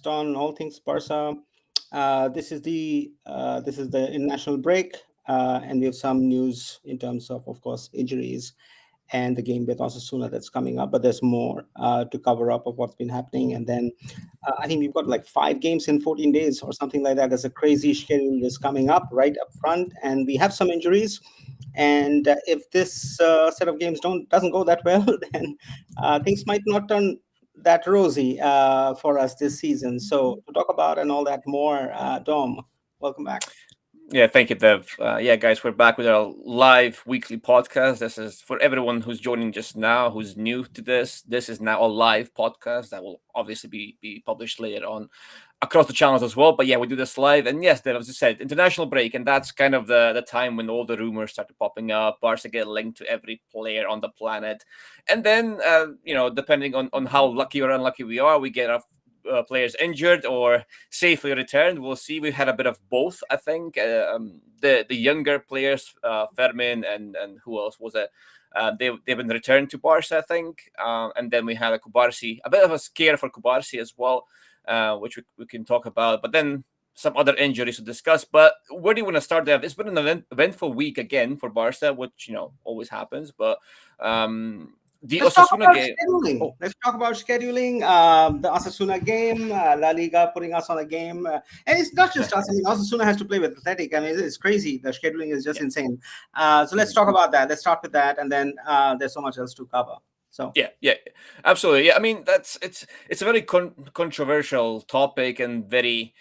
podcast on all things Barca. This is the international break, and we have some news in terms of course, injuries and the game with Osasuna that's coming up. But there's more to cover up of what's been happening, and then I think we've got like 5 games in 14 days or something like that. There's a crazy schedule that's coming up right up front, and we have some injuries. And if this set of games doesn't go that well, then things might not turn that rosy for us this season. So to talk about and all that more, Dom, welcome back. Yeah, thank you, Dev. Yeah, guys, we're back with our live weekly podcast. This is for everyone who's joining just now, who's new to this. This is now a live podcast that will obviously be published later on across the channels as well. But yeah, we do this live. And yes, Dev, as you said, international break. And that's kind of the time when all the rumors started popping up. Barca get linked to every player on the planet. And then, depending on how lucky or unlucky we are, we get our players injured or safely returned. We'll see. We had a bit of both, I think. The younger players, Fermin and who else was it? They've been returned to Barca, I think. And then we had a Kubarsi, a bit of a scare for Kubarsi as well, which we can talk about. But then some other injuries to discuss. But where do you want to start there? It's been an eventful week again for Barca, which, always happens. But the Let's talk Osasuna about game. scheduling. Let's talk about scheduling. The Osasuna game, La Liga putting us on a game, and it's not just us. I mean, Osasuna has to play with Athletic. I mean, it's crazy. The scheduling is just insane. So let's talk about that. Let's start with that, and then there's so much else to cover. So Yeah, absolutely. Yeah, I mean it's a very controversial topic and very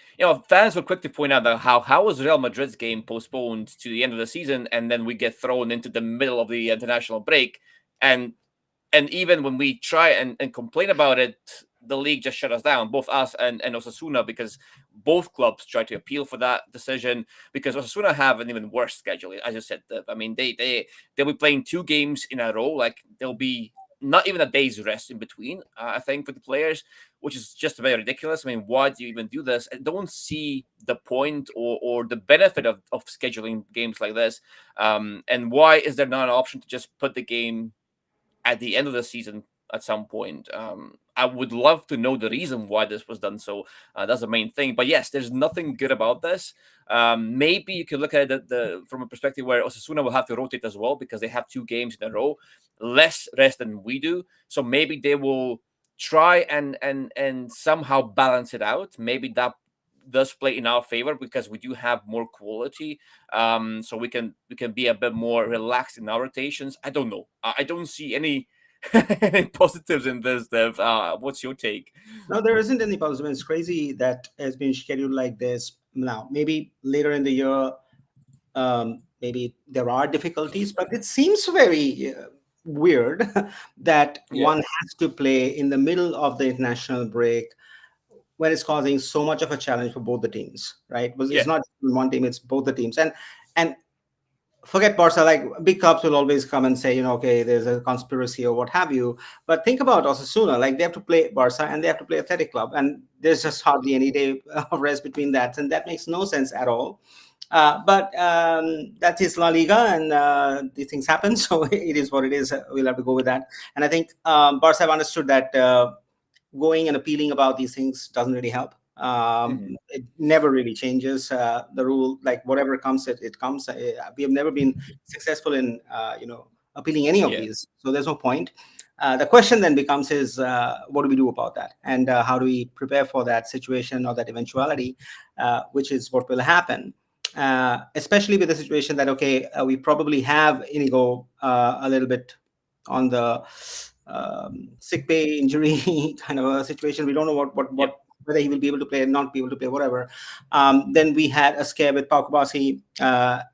fans were quick to point out that how was Real Madrid's game postponed to the end of the season and then we get thrown into the middle of the international break and even when we try and complain about it, the league just shut us down, both us and Osasuna, because both clubs try to appeal for that decision. Because Osasuna have an even worse schedule, as I said. I mean, they'll be playing 2 games in a row. Like there'll be not even a day's rest in between. I think for the players, which is just very ridiculous. I mean, why do you even do this? I don't see the point or the benefit of scheduling games like this. And why is there not an option to just put the game at the end of the season at some point? I would love to know the reason why this was done. So that's the main thing. But yes, there's nothing good about this. Maybe you could look at it from a perspective where Osasuna will have to rotate as well because they have 2 games in a row, less rest than we do. So maybe they will try and somehow balance it out. Maybe that does play in our favor because we do have more quality. So we can be a bit more relaxed in our rotations. I don't know. I don't see any any positives in this, Dev. What's your take? no, there isn't any positive. It's crazy that has been scheduled like this. Now, maybe later in the year, maybe there are difficulties, but it seems very weird that Yeah, one has to play in the middle of the international break when it's causing so much of a challenge for both the teams, right? Because yeah, it's not just one team; it's both the teams. And forget Barca, like big clubs will always come and say, okay, there's a conspiracy or what have you. But think about Osasuna, like they have to play Barca and they have to play Athletic Club, and there's just hardly any day of rest between that, and that makes no sense at all. But that is La Liga, and these things happen, so it is what it is. We'll have to go with that. And I think Barca have understood that going and appealing about these things doesn't really help. hmm It never really changes the rule. Like whatever comes, it comes. We have never been successful in appealing any of yeah, these, so there's no point. The question then becomes is what do we do about that, and how do we prepare for that situation or that eventuality, which is what will happen. Especially with the situation that okay, we probably have Inigo a little bit on the sick pay injury kind of a situation. We don't know yep, whether he will be able to play or not be able to play, whatever. Then we had a scare with Pau Kubasi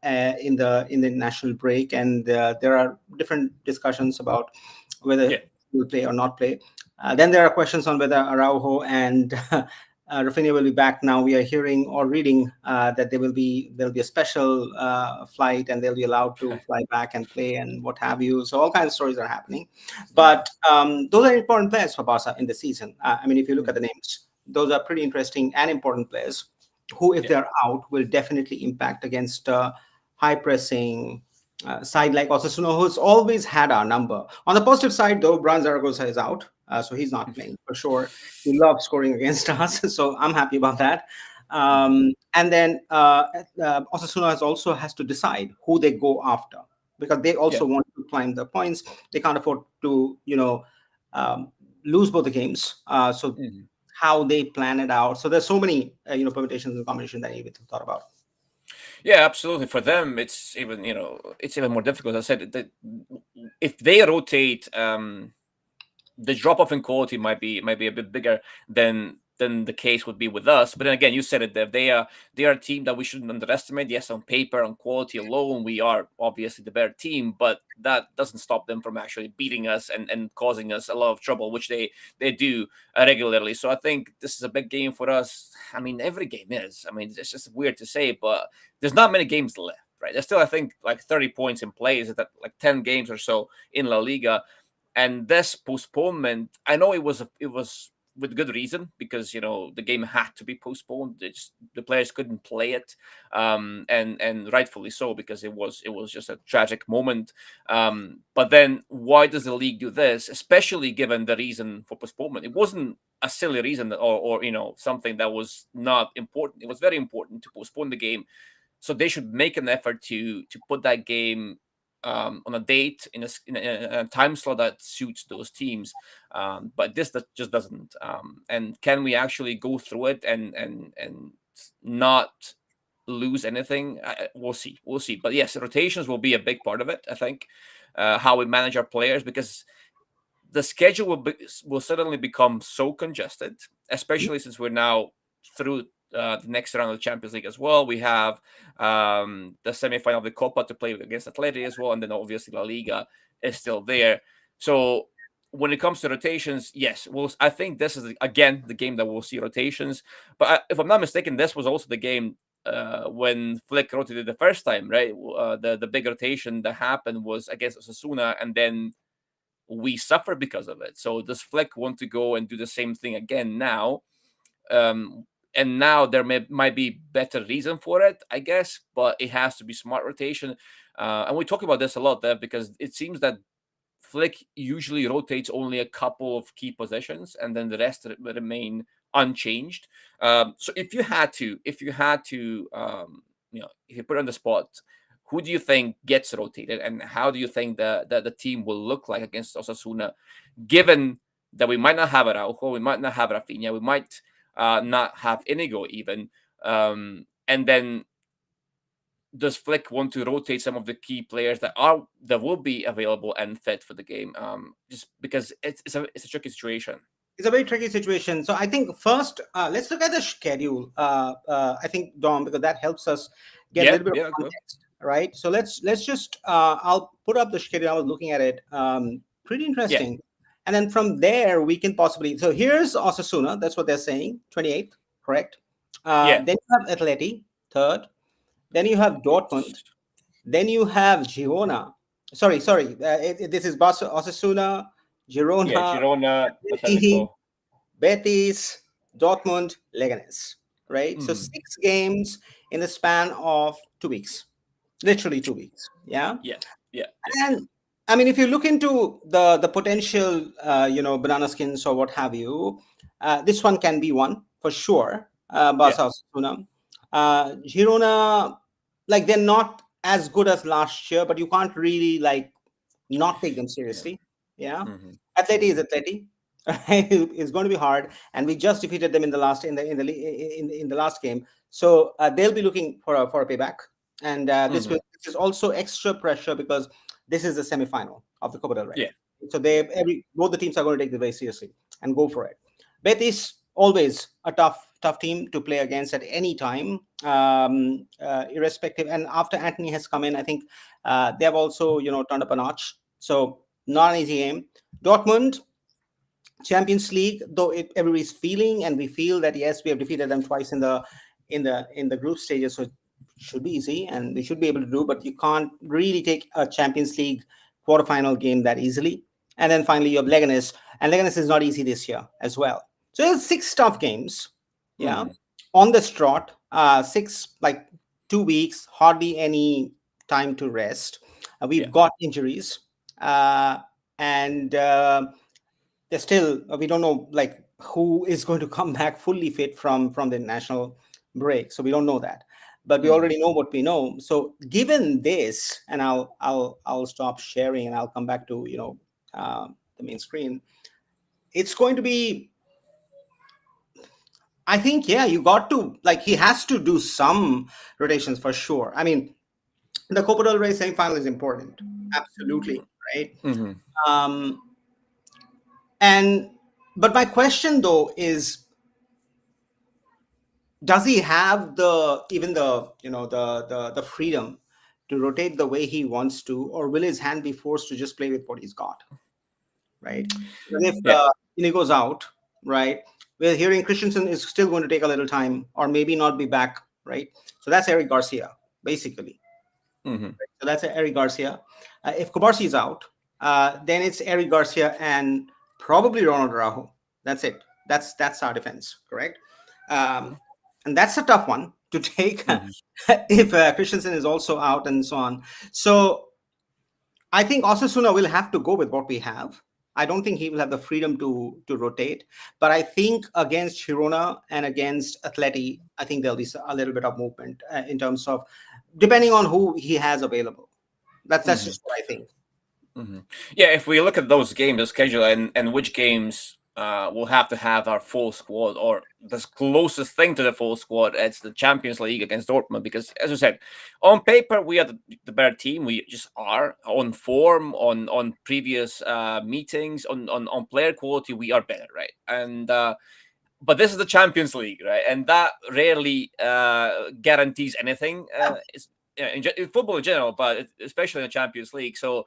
in the national break, and there are different discussions about whether yeah, he will play or not play. Then there are questions on whether Araujo and Raphinha will be back. Now we are hearing or reading that there'll be a special flight and they'll be allowed to fly back and play and what have you. So all kinds of stories are happening. But those are important players for Barca in the season. I mean, if you look at the names, those are pretty interesting and important players who, if yeah, they're out, will definitely impact against high pressing, side like Osasuna, who's always had our number. On the positive side, though, Bran Zaragoza is out, so he's not playing for sure. He loves scoring against us, so I'm happy about that. Mhm. And then Osasuna has to decide who they go after, because they Yeah. also want to climb the points. They can't afford to, um, lose both the games. So Mhm. how they plan it out. So there's so many, permutations and combinations that you need to thought about. Yeah, absolutely. For them, it's even it's even more difficult. As I said that if they rotate, the drop off in quality might be a bit bigger than the case would be with us. But then again, you said it, Dev. They are a team that we shouldn't underestimate. Yes, on paper, on quality alone, we are obviously the better team, but that doesn't stop them from actually beating us and causing us a lot of trouble, which they do regularly. So I think this is a big game for us. I mean, every game is. I mean, it's just weird to say, but there's not many games left. Right, there's still, I think, like 30 points in play. Is that like 10 games or so in La Liga? And this postponement, I know it was with good reason, because the game had to be postponed. The players couldn't play it, and rightfully so, because it was just a tragic moment. But then why does the league do this, especially given the reason for postponement? It wasn't a silly reason, or something that was not important. It was very important to postpone the game, so they should make an effort to put that game on a date in a time slot that suits those teams. But this that just doesn't. And can we actually go through it and not lose anything? We'll see. We'll see. But yes, rotations will be a big part of it. I think how we manage our players, because the schedule will suddenly become so congested, especially since we're now through the next round of the Champions League as well. We have the semifinal of the Copa to play against Atleti as well, and then obviously La Liga is still there. So when it comes to rotations, yes, I think this is again the game that we'll see rotations. But if I'm not mistaken, this was also the game when Flick rotated the first time, right? The big rotation that happened was against Osasuna, and then we suffer because of it. So does Fleck want to go and do the same thing again now? And now there might be better reason for it, I guess, but it has to be smart rotation. And we talk about this a lot there, because it seems that Flick usually rotates only a couple of key positions, and then the rest remain unchanged. So if you put it on the spot, who do you think gets rotated, and how do you think the team will look like against Osasuna, given that we might not have Araujo, we might not have Raphinha, we might not have Inigo even, and then does Flick want to rotate some of the key players that will be available and fit for the game? Just because it's a tricky situation. It's a very tricky situation. So I think first, let's look at the schedule. I think, Dom, because that helps us get a Yeah, little bit of yeah, good. context, right? So let's just I'll put up the schedule. I was looking at it. Pretty Yeah, interesting. And then from there we can possibly. So here's Osasuna. That's what they're saying. 28th, correct? yeah, Then you have Atleti, third. Then you have Dortmund. Then you have Girona. Sorry. This is Osasuna, yeah. Girona, Girona, Atleti, Atletico. Betis, Dortmund, Leganes, right? So Mm, 6 games in the span of 2 weeks, literally 2 weeks. Yeah. yeah, yeah, yeah, And I mean, if you look into the potential, banana skins or what have you, this one can be one for sure. yeah, Barca Osasuna. Girona, like they're not as good as last year, but you can't really like not take them yeah. seriously. Yeah, Hmm. Atleti is Hmm. Atleti. It's going to be hard, and we just defeated them in the last in the last game. So they'll be looking for a payback, and Hmm. this is also extra pressure because this is the semifinal of the Copa del Rey. Yeah, So yeah. both the teams are going to take it very seriously and go for it. Betis always a tough team to play against at any time, irrespective. And after Anthony has come in, I think they have also turned up a notch. So not an easy game. Dortmund, Champions League, though everybody's feeling, and we feel that yes, we have defeated them twice in the group stages, so it should be easy, and we should be able to do. But you can't really take a Champions League quarterfinal game that easily. And then finally, you have Leganes, and Leganes is not easy this year as well. So there's 6 tough games, yeah, Hmm. on the trot. Six, like 2 weeks, hardly any time to rest. Yeah. We've got injuries, and there's still we don't know like who is going to come back fully fit from the national break. So we don't know that, but we Mhm. already know what we know. So given this, and I'll stop sharing and I'll come back to the main screen. It's going to be, I think, yeah, you got to like he has to do some rotations for sure. I mean, the Copa del Rey semi-final is important, absolutely, right? Mhm. Um, and but my question though is, does he have the even the the freedom to rotate the way he wants to, or will his hand be forced to just play with what he's got, right? Because if Yeah. Inigo's out, right, we're hearing Christensen is still going to take a little time or maybe not be back, right? So that's Eric Garcia basically. Mhm. So that's Eric Garcia. If Kubarsi is out, then it's Eric Garcia and probably Ronald Araujo. That's it. That's our defense, correct? Um, and that's a tough one to take Mhm. if Christensen is also out and so on. So I think Osasuna will have to go with what we have. I don't think he will have the freedom to rotate, but I think against Girona and against Atleti, I think there'll be a little bit of movement in terms of depending on who he has available. That's Mhm. just what I think. Yeah, if we look at those games, the schedule, and which games we'll have to have our full squad, or the closest thing to the full squad, it's the Champions League against Dortmund. Because, as I said, on paper we are the better team. We just are on form, on previous meetings, on player quality. We are better, right? And but this is the Champions League, right? And that rarely guarantees anything. It's in football in general, but especially in the Champions League. So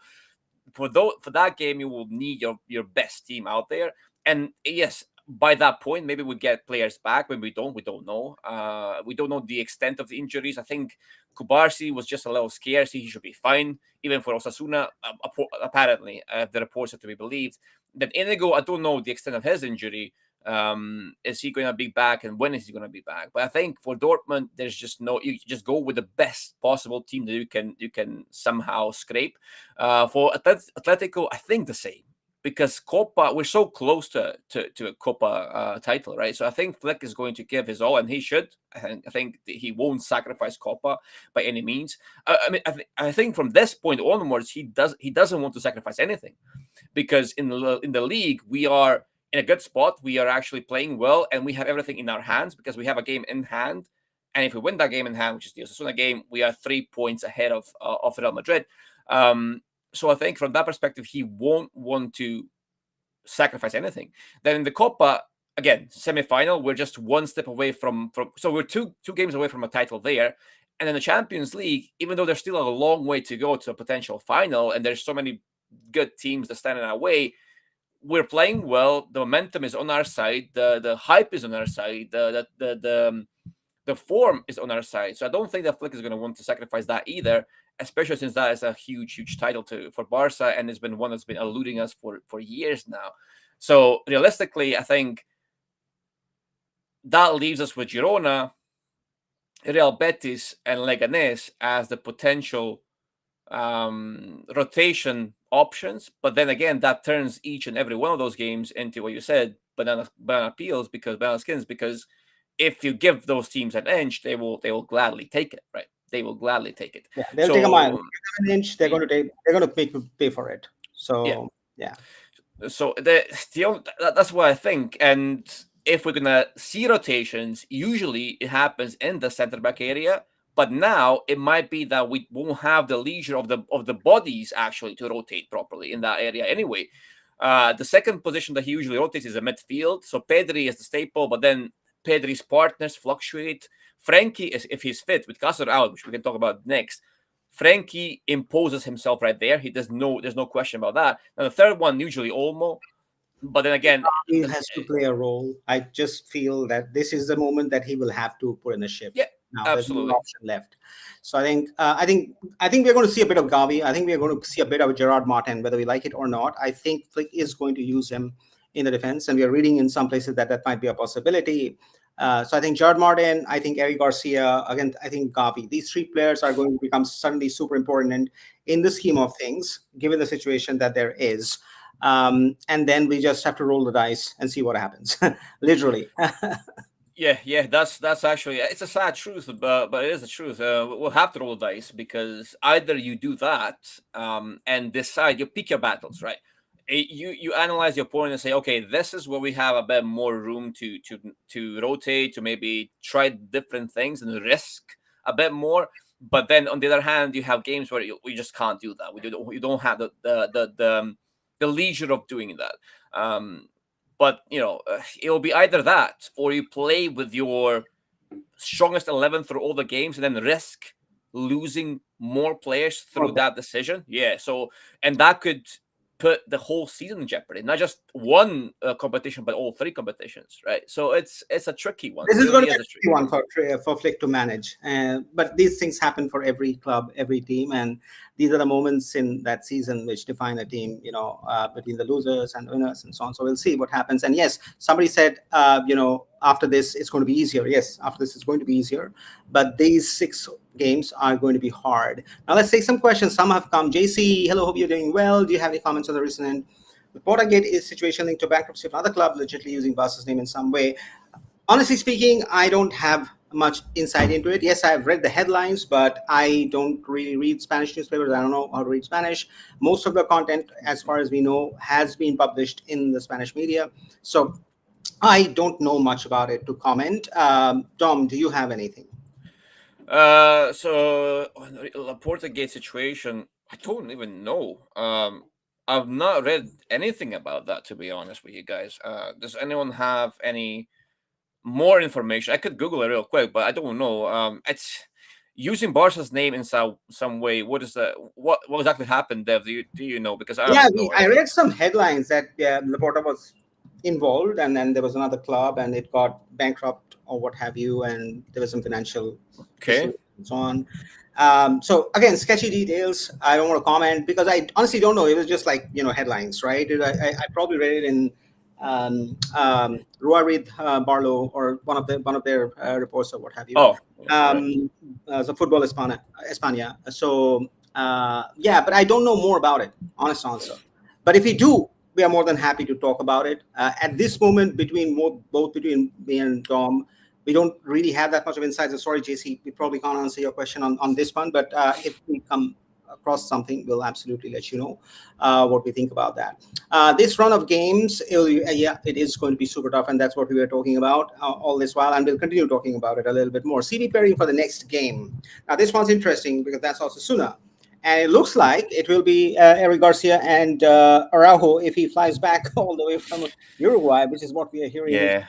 for that game, you will need your best team out there. And yes, by that point, maybe we get players back. When we don't know. We don't know the extent of the injuries. I think Kubarsi was just a little scared. So he should be fine, even for Osasuna. Apparently, the reports are to be believed. Then Inigo, I don't know the extent of his injury. Is he going to be back, and when is he going to be back? But I think for Dortmund, there's just no. You just go with the best possible team that you can somehow scrape. For Atletico, I think the same, because Copa, we're so close to a Copa title, right? So I think Flick is going to give his all, and he should. I think that he won't sacrifice Copa by any means. I think from this point onwards, he doesn't want to sacrifice anything, because in the league we are in a good spot. We are actually playing well, and we have everything in our hands because we have a game in hand. And if we win that game in hand, which is the Osasuna game, we are 3 points ahead of Real Madrid. Um, so I think from that perspective, he won't want to sacrifice anything. Then in the Copa, again, semi-final, we're just one step away from. So we're two games away from a title there. And in the Champions League, even though there's still a long way to go to a potential final, and there's so many good teams that stand in our way, we're playing well. The momentum is on our side. The hype is on our side. The form is on our side. So I don't think that Flick is going to want to sacrifice that either, especially since that is a huge title for Barca, and it's been one that's been eluding us for years now. So realistically, I think that leaves us with Girona, Real Betis, and Leganés as the potential rotation options. But then again, that turns each and every one of those games into what you said, banana peels, because banana skins. Because if you give those teams an inch, they will gladly take it, right? They will gladly take it. Yeah, they'll take a mile. Give So them an inch. They're going to take. They're going to make you pay for it. yeah, So yeah, so that's what I think. And if we're gonna see rotations, usually it happens in the center back area. But now it might be that we won't have the leisure of the bodies actually to rotate properly in that area anyway. The second position that he usually rotates is a midfield. So Pedri is the staple, but then Pedri's partners fluctuate. Frankie is, if he's fit, with Castro out, which we can talk about next. Frankie imposes himself right there. There's no question about that. And the third one, usually Olmo. But then again, he has to play a role. I just feel that this is the moment that he will have to put in a yeah, shift. Now there's no absolutely. option left. So I think we're going to see a bit of Gavi. I think we're going to see a bit of Gerard Martin, whether we like it or not. I think Flick is going to use him in the defense, and we are reading in some places that might be a possibility. So I think Gerard Martin, I think Eric Garcia, again, I think Gavi. These three players are going to become suddenly super important. And in the scheme of things, given the situation that there is. And then we just have to roll the dice and see what happens, literally. Yeah. That's actually, it's a sad truth, but it is the truth. We'll have to roll the dice because either you do that, and decide, you pick your battles, right? You analyze your opponent and say, okay, this is where we have a bit more room to rotate, to maybe try different things and risk a bit more. But then on the other hand, you have games where we just can't do that. You don't have the leisure of doing that. But it will be either that, or you play with your strongest 11 through all the games and then risk losing more players through Okay. that decision. Yeah. So, and that could put the whole season in jeopardy, not just one competition, but all three competitions, right? So it's a tricky one. This It is going really to be is a a tricky one for Flick to manage. But these things happen for every club, every team, and these are the moments in that season which define a team. Between the losers and winners and so on. So we'll see what happens. And yes, somebody said, after this it's going to be easier. Yes, after this it's going to be easier. But these 6 games are going to be hard. Now let's take some questions. Some have come. JC, hello, hope you're doing well. Do you have any comments on the recent Portagate is situation linked to bankruptcy of another club legitimately using Barca's name in some way? Honestly speaking, I don't have much insight into it. Yes, I've read the headlines, but I don't really read Spanish newspapers. I don't know how to read Spanish. Most of the content, as far as we know, has been published in the Spanish media. So I don't know much about it to comment. Tom, do you have anything? So on the Laporta Gate situation, I don't even know. I've not read anything about that, to be honest with you guys. Does anyone have any more information? I could Google it real quick, but I don't know. It's using Barca's name in some way. What exactly happened, Dev? Do you know? Because I have Yeah, no I idea. read some headlines that Laporta was involved, and then there was another club, and it got bankrupt or what have you, and there was some financial Okay. issue and so on. So again, sketchy details. I don't want to comment because I honestly don't know. It was just like headlines, right? I probably read it in Ruarid Barlow or one of their reports or what have you. Oh, right. So Football España. So yeah, but I don't know more about it. Honest answer. But if we do, we are more than happy to talk about it. At this moment, both between me and Dom, we don't really have that much of insights. So sorry, JC, we probably can't answer your question on this one. But if we come across something, we'll absolutely let you know what we think about that. This run of games, yeah, it is going to be super tough, and that's what we were talking about all this while, and we'll continue talking about it a little bit more. CD pairing for the next game. Now, this one's interesting because that's also Suna. And it looks like it will be Eric Garcia and Araujo if he flies back all the way from Uruguay, which is what we are hearing. Yeah.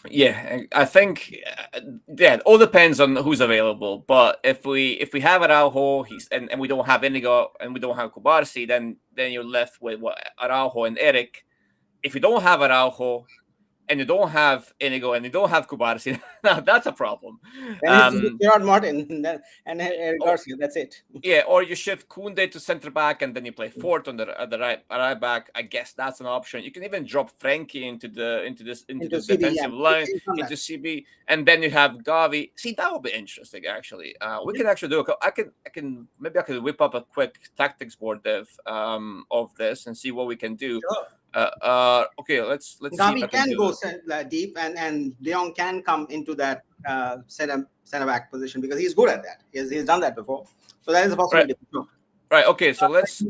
Yeah, I think yeah, it all depends on who's available. But if we have Araujo, and we don't have Indigo and we don't have Kubarsi, then you're left with what, Araujo and Eric. If you don't have Araujo and you don't have Inigo and you don't have Kubarsi, now that's a problem. Then it's Gerard Martin and Eric Or, Garcia. That's it. yeah, or you shift Kunde to center back and then you play Fort on the right back. I guess that's an option. You can even drop Frankie into Into the CB, yeah. defensive line, He's done that. into CB, and then you have Gavi. See, that would be interesting. Actually, we Yeah, could actually do. I could whip up a quick tactics board, Dev, of this and see what we can do. sure. Okay, let's see if I Gavi can can do go this. deep, and De Jong can come into that center back position because he's good at that. He's done that before, so that is a Right, possibility. Sure. right. Okay, so let's.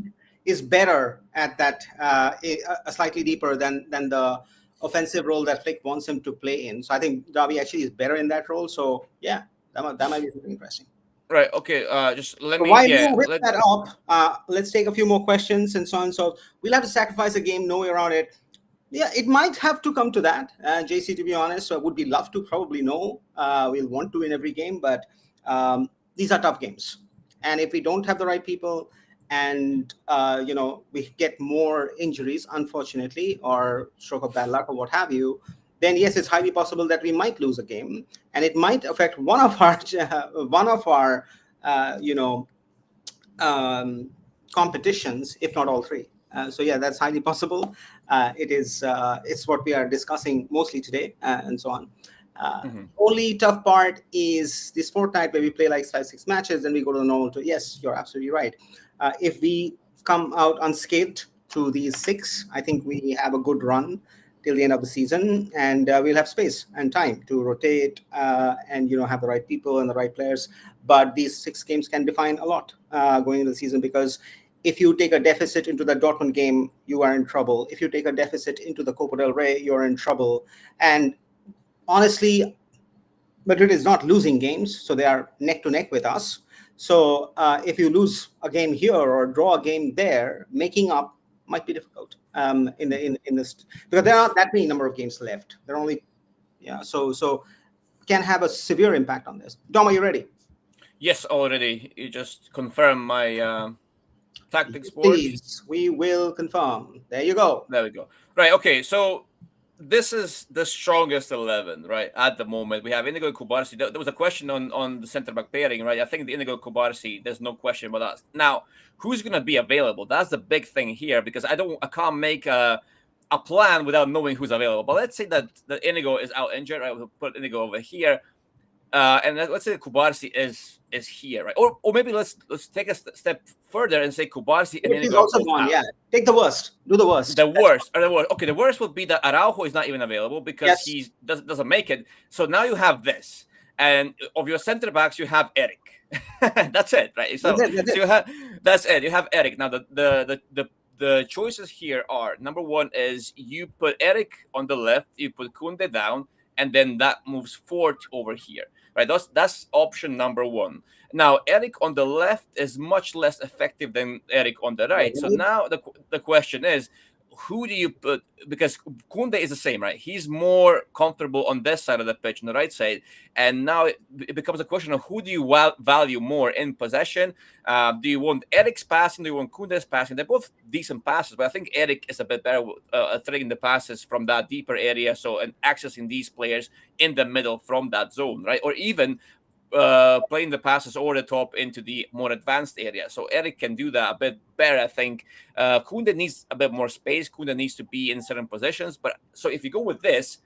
Is better at that a slightly deeper than the offensive role that Flick wants him to play in. So I think Gavi actually is better in that role. So yeah, that might be something interesting. Right. Okay. Just let So me. while you Yeah. whip that up, let's take a few more questions and so on. So we'll have to sacrifice a game, no way around it. Yeah, it might have to come to that, JC. To be honest, so would we love to? Probably no. We'll want to win every game, but these are tough games, and if we don't have the right people, and we get more injuries, unfortunately, or stroke of bad luck or what have you, then yes, it's highly possible that we might lose a game, and it might affect one of our uh, you know competitions, if not all three. So yeah, that's highly possible. It's what we are discussing mostly today, and so on. Mhm. Only tough part is this fortnight where we play like 5, 6 matches, then we go to the normal two. Yes, you're absolutely right. If we come out unscathed through these six, I think we have a good run till the end of the season, and we'll have space and time to rotate and have the right people and the right players. But these 6 games can define a lot going into the season, because if you take a deficit into the Dortmund game, you are in trouble. If you take a deficit into the Copa del Rey, you're in trouble. And honestly, Madrid is not losing games, so they are neck to neck with us. So if you lose a game here or draw a game there, making up might be difficult in this, because there aren't that many number of games left. There are only so can have a severe impact on this. Dom, are you ready? Yes, already. You just confirm my tactics board. Please, we will confirm. There you go. There we go. Right. Okay. So this is the strongest 11, right? At the moment, we have Inigo Kubarsi. There was a question on the center back pairing, right? I think the Inigo Kubarsi, there's no question about that. Now, who's going to be available? That's the big thing here, because I can't make a plan without knowing who's available. But let's say that Inigo is out injured, right? We'll put Inigo over here. And let's say Kubarsi is here, right? Or maybe let's take a step further and say Kubarsi and He's Inigo are also both gone. out. Yeah, take the worst. Do the worst. The worst or the worst. Okay, the worst would be that Araujo is not even available because Yes. he doesn't make it. So now you have this, and of your center backs, you have Eric. That's it, right? So, That's it. so you have that's it. You have Eric. Now the choices here are: number one is you put Eric on the left, you put Kunde down, and then that moves Fort over here, right? That's option number one. Now, Eric on the left is much less effective than Eric on the right. So now the question is, who do you put? Because Kunde is the same, right? He's more comfortable on this side of the pitch, on the right side. And now it becomes a question of who do you value more in possession? Do you want Eric's passing? Do you want Kunde's passing? They're both decent passes, but I think Eric is a bit better at threading the passes from that deeper area, so and accessing these players in the middle from that zone, right? Or even playing the passes over the top into the more advanced area. So Eric can do that a bit better, I think. Kunde needs a bit more space. Kunde needs to be in certain positions. But so if you go with this,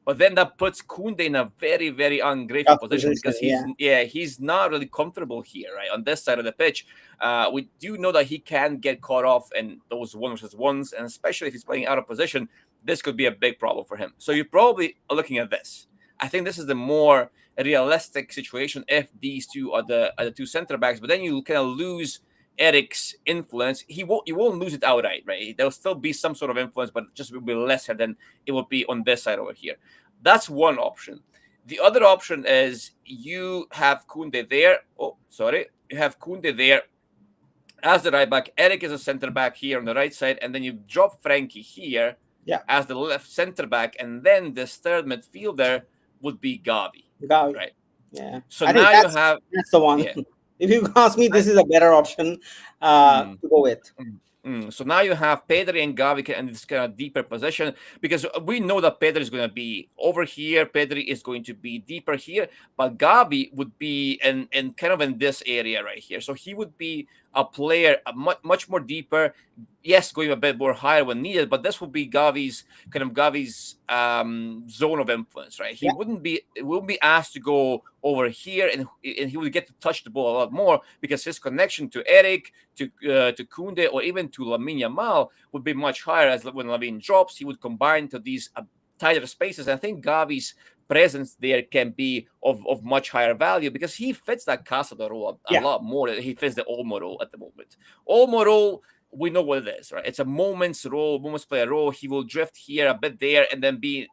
but then that puts Kunde in a very, very ungrateful position because he's not really comfortable here, right? On this side of the pitch. We do know that he can get caught off in those 1-versus-1s, and especially if he's playing out of position, this could be a big problem for him. So you're probably looking at this. I think this is the more realistic situation if these two are the two center backs, but then you kind of lose Eric's influence. You won't lose it outright, right? There'll still be some sort of influence, but just will be lesser than it will be on this side over here. That's one option. The other option is you have Kunde there. Oh, sorry. You have Kunde there as the right back. Eric is a center back here on the right side, and then you drop Frankie here as the left center back, and then this third midfielder would be Gavi. Right. Yeah. So now you have that's the one. Yeah. If you ask me, this is a better option to go with. So now you have Pedri and Gavi in this kind of deeper position, because we know that Pedri is going to be over here. Pedri is going to be deeper here, but Gavi would be in kind of in this area right here. So he would be a player much more deeper. Yes, going a bit more higher when needed, but this would be Gavi's zone of influence, right? He wouldn't be asked to go over here, and he would get to touch the ball a lot more because his connection to Eric, to Kunde, or even to Lamine Yamal would be much higher. As when Lamine drops, he would combine to these tighter spaces. I think Gavi's presence there can be of much higher value because he fits that Casado role a lot more than he fits the Olmo role at the moment. Olmo role, we know what it is, right? It's a moments player role. He will drift here, a bit there, and then be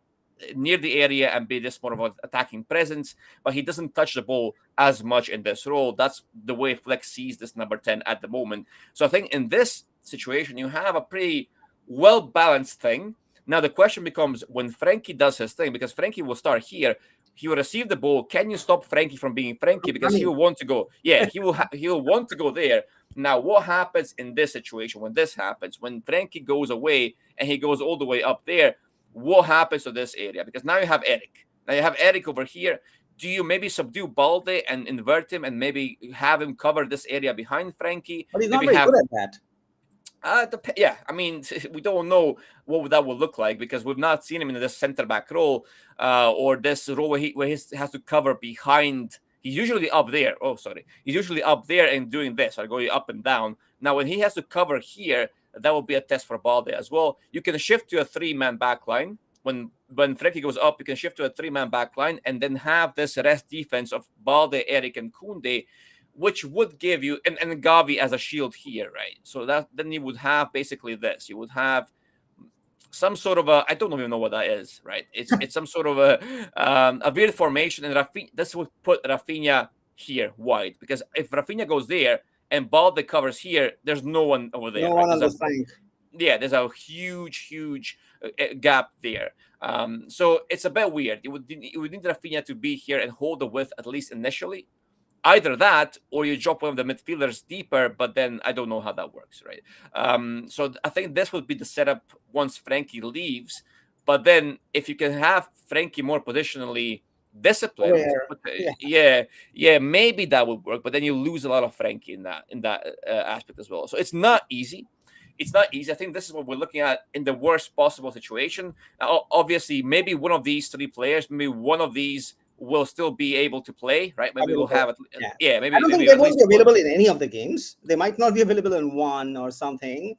near the area and be this more of an attacking presence, but he doesn't touch the ball as much in this role. That's the way Flex sees this number 10 at the moment. So I think in this situation, you have a pretty well-balanced thing. Now the question becomes when Frankie does his thing, because Frankie will start here, he will receive the ball. Can you stop Frankie from being Frankie? Because he will want to go. Yeah, he will want to go there. Now, what happens in this situation when this happens? When Frankie goes away and he goes all the way up there, what happens to this area? Because now you have Eric. Now you have Eric over here. Do you maybe subdue Balde and invert him and maybe have him cover this area behind Frankie? But he's not very good at that. Yeah, I mean, we don't know what that will look like because we've not seen him in this center back role, or this role where he has to cover behind. He's usually up there. Oh, sorry, he's usually up there and doing this, or going up and down. Now, when he has to cover here, that will be a test for Balde as well. You can shift to a three-man back line. When Frankie goes up, you can shift to a three-man back line and then have this rest defense of Balde, Eric, and Kunde, which would give you and Gavi as a shield here, right? So that then you would have basically this. You would have some sort of a I don't even know what that is, right? It's some sort of a weird formation, and this would put Raphinha here wide because if Raphinha goes there and Balde covers here, there's no one over there, No right? one on the flank. There's a huge gap there. So it's a bit weird. You would need Raphinha to be here and hold the width at least initially, either that or you drop one of the midfielders deeper, but then I don't know how that works, right? So I think this would be the setup once Frankie leaves. But then if you can have Frankie more positionally disciplined, Where? Yeah. yeah, maybe that would work. But then you lose a lot of Frankie in that aspect as well. So it's not easy. It's not easy. I think this is what we're looking at in the worst possible situation. Obviously, maybe one of these three players, maybe one of these will still be able to play, right? Maybe we'll Available. have, Yeah. yeah, I don't think maybe they at won't least be one. available in any of the games. They might not be available in one or something.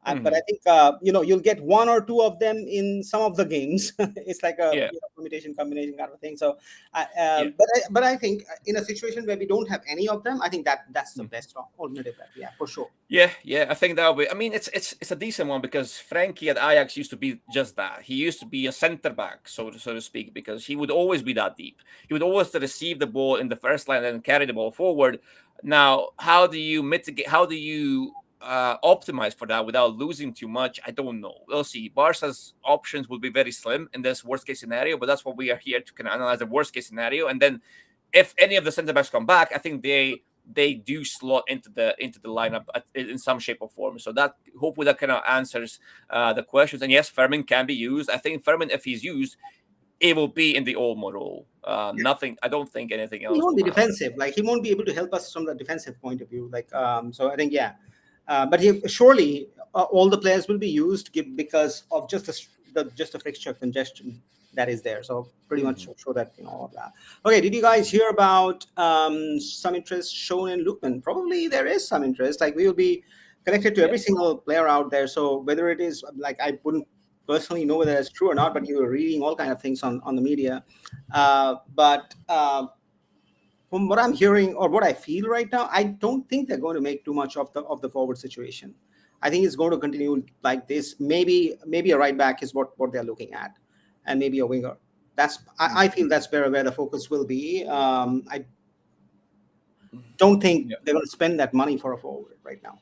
But I Hmm. think you'll get one or two of them in some of the games. It's like a Yeah, permutation combination kind of thing. So, yeah. but I think in a situation where we don't have any of them, I think that's the Mm. best alternative. Yeah, for sure. Yeah. I think that'll be. I mean, it's a decent one because Frankie at Ajax used to be just that. He used to be a centre back, so to speak, because he would always be that deep. He would always receive the ball in the first line and then carry the ball forward. Now, how do you mitigate? How do you optimize for that without losing too much? I don't know. We'll see. Barca's options will be very slim in this worst case scenario, but that's what we are here to kind of analyze the worst case scenario, and then if any of the centre backs come back, I think they do slot into the lineup in some shape or form. So that hopefully that kind of answers the questions. And yes, Fermin can be used. I think Fermin, if he's used, it will be in the Olmo role. Nothing. I don't think anything He else won't will be happen. defensive. Like he won't be able to help us from the defensive point of view. So I think yeah, but surely all the players will be used because of just the fixture congestion that is there. So pretty much Mhm. sure that all of that. Okay, did you guys hear about some interest shown in Lukman? Probably there is some interest. Like we will be connected to Yeah. every single player out there. So whether it is like I wouldn't personally know whether it's true or not, but you were reading all kind of things on the media. But from what I'm hearing or what I feel right now, I don't think they're going to make too much of the forward situation. I think it's going to continue like this. Maybe a right back is what they're looking at, and maybe a winger. I Mhm. feel that's where the focus will be. I don't think Yeah. they're going to spend that money for a forward right now.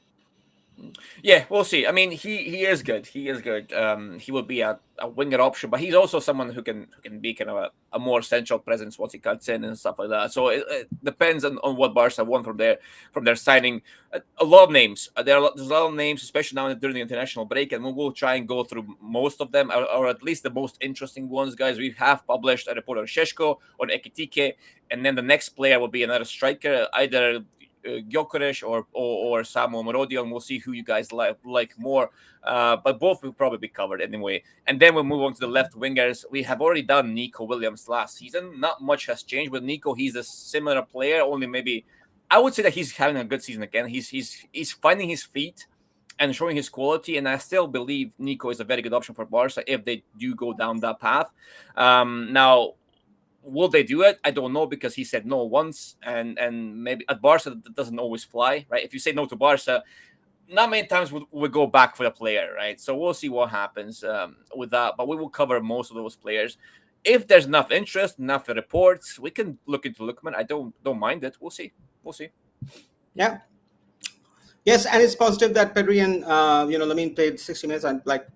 Yeah, we'll see. I mean, he is good. He is good. He will be a winger option, but he's also someone who can be kind of a more central presence once he cuts in and stuff like that. So it depends on what Barca want from their signing. A lot of names. There's a lot of names, especially now during the international break, and we will try and go through most of them, or at least the most interesting ones, guys. We have published a report on Sheshko, on Ekitike, and then the next player will be another striker, either Gyökeres or Samu Morodion. We'll see who you guys like more. But both will probably be covered anyway. And then we'll move on to the left wingers. We have already done Nico Williams last season. Not much has changed with Nico. He's a similar player, only maybe I would say that he's having a good season again. He's finding his feet and showing his quality. And I still believe Nico is a very good option for Barca if they do go down that path. Now, will they do it? I don't know because he said no once, and maybe at Barca that doesn't always fly, right? If you say no to Barca, not many times we go back for the player, right? So we'll see what happens with that, but we will cover most of those players. If there's enough interest, enough reports, we can look into Lookman. I don't mind it. We'll see. We'll see. Yeah. Yes, and it's positive that Pedri and Lamine played 60 minutes and like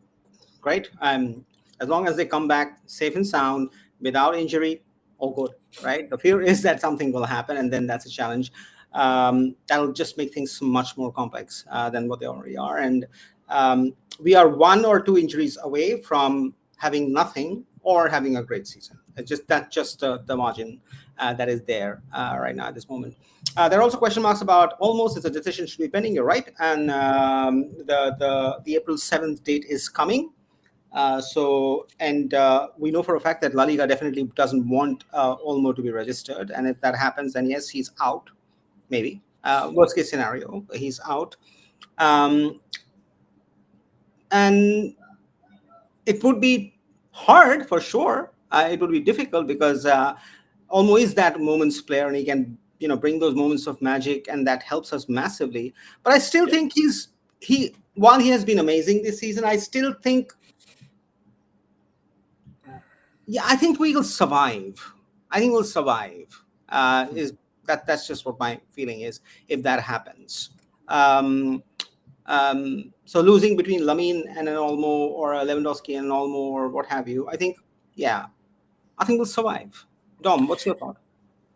great. As long as they come back safe and sound without injury, all good, right? The fear is that something will happen, and then that's a challenge. That'll just make things much more complex than what they already are. And we are one or two injuries away from having nothing or having a great season. It's just the margin that is there right now at this moment. There are also question marks about almost as a decision should be pending. You're right, and the April 7th date is coming. We know for a fact that La Liga definitely doesn't want Olmo to be registered, and if that happens, then yes, he's out. Maybe worst case scenario, he's out, um, and it would be hard for sure. It would be difficult because Olmo is that moments player, and he can bring those moments of magic, and that helps us massively. But I still Yeah. think he while he has been amazing this season, I still think I think we will survive. I think we'll survive. Is that's just what my feeling is if that happens. Um, so losing between Lamine and an Olmo or a Lewandowski and an Olmo or what have you, yeah, I think we'll survive. Dom, what's your thought?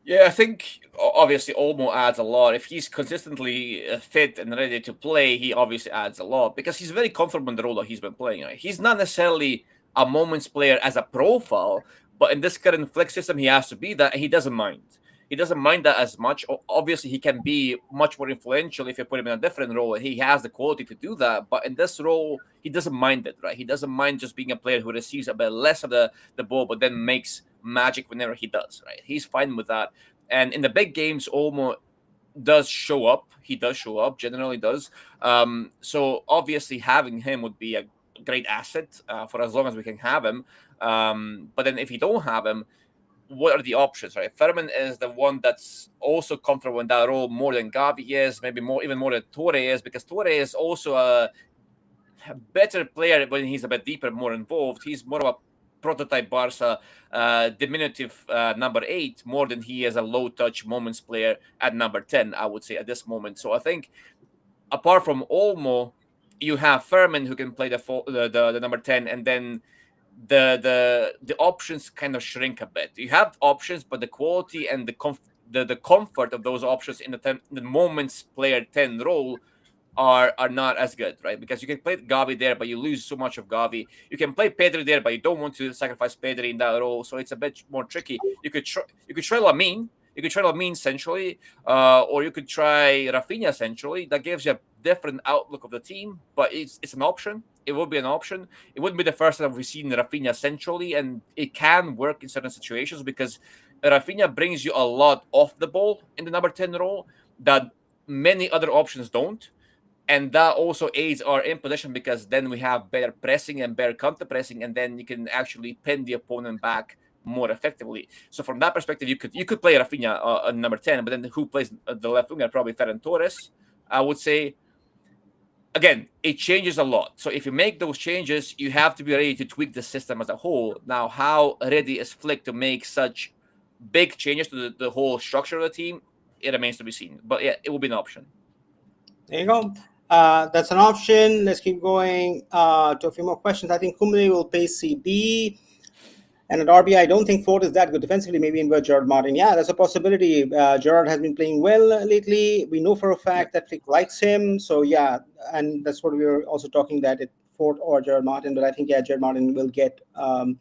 Yeah, I think obviously Olmo adds a lot. If he's consistently fit and ready to play, he obviously adds a lot because he's very comfortable in the role that he's been playing. Right? He's not necessarily a moments player as a profile, but in this current flex system, he has to be that. And he doesn't mind. He doesn't mind that as much. Obviously, he can be much more influential if you put him in a different role. And he has the quality to do that. But in this role, he doesn't mind it, right? He doesn't mind just being a player who receives a bit less of the ball, but then makes magic whenever he does, right? He's fine with that. And in the big games, Olmo does show up. He does show up, generally does. So obviously, having him would be a great asset for as long as we can have him. But then if you don't have him, what are the options, right? Furman is the one that's also comfortable in that role more than Gavi is, maybe even more than Torre is, because Torre is also a better player when he's a bit deeper, more involved. He's more of a prototype Barca diminutive number 8 more than he is a low touch moments player at number 10, I would say, at this moment. So I think apart from Olmo, you have Furman who can play the number 10, and then the options kind of shrink a bit. You have options, but the quality and the comfort of those options in the moments player 10 role are not as good, right? Because you can play Gavi there, but you lose so much of Gavi. You can play Pedri there, but you don't want to sacrifice Pedri in that role, so it's a bit more tricky. You could try Lamine. You could try Lamine centrally, or you could try Raphinha centrally. That gives you a different outlook of the team, but it's an option. It will be an option. It wouldn't be the first time we've seen Raphinha centrally, and it can work in certain situations because Raphinha brings you a lot off the ball in the number 10 role that many other options don't, and that also aids our in possession because then we have better pressing and better counter pressing, and then you can actually pin the opponent back more effectively. So from that perspective, you could play Raphinha on number 10, but then who plays the left winger? Probably Ferran Torres. I would say again, it changes a lot. So if you make those changes, you have to be ready to tweak the system as a whole. Now, how ready is Flick to make such big changes to the whole structure of the team? It remains to be seen. But yeah, it will be an option. There you go. That's an option. Let's keep going to a few more questions. I think Kumle will pay CB. And at RB, I don't think Ford is that good defensively. Maybe invert Gerard Martin. Yeah, that's a possibility. Gerard has been playing well lately. We know for a fact that Flick likes him. So yeah, and that's what we were also talking that it Ford or Gerard Martin. But I think yeah, Gerard Martin will get a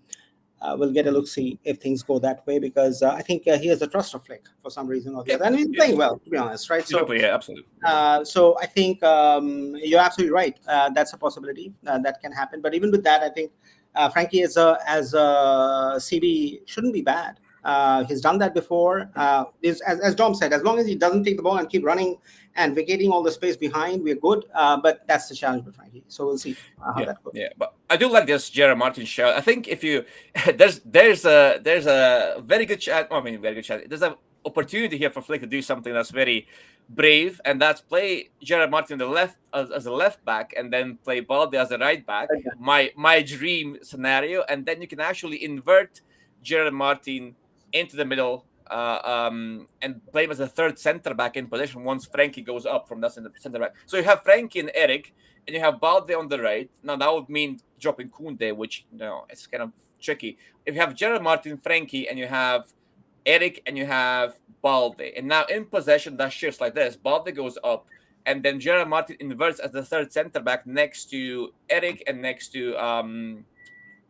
look see if things go that way because I think he has the trust of Flick for some reason or the Yeah, other, and he's yeah. playing well to be honest, right? So Yeah, absolutely. so I think you're absolutely right. That's a possibility that can happen. But even with that, I think Frankie as a CB shouldn't be bad. He's done that before. As Dom said, as long as he doesn't take the ball and keep running and vacating all the space behind, we're good. But that's the challenge with Frankie. So we'll see how Yeah, that goes. yeah, but I do like this Gerard Martin shout. I think if you there's a very good chance. I mean, very good chance. There's an opportunity here for Flick to do something that's very brave, and that's play Gerard Martin on the left as a left back, and then play Balde as a right back. My dream scenario, and then you can actually invert Gerard Martin into the middle. And play him as a third center back in position once Frankie goes up from that center back. So you have Frankie and Eric, and you have Balde on the right. Now that would mean dropping Kunde, which it's kind of tricky. If you have Gerard Martin, Frankie, and you have Eric, and you have Balde, and now in possession that shifts like this: Balde goes up, and then Gerard Martin inverts as the third center back next to Eric and next to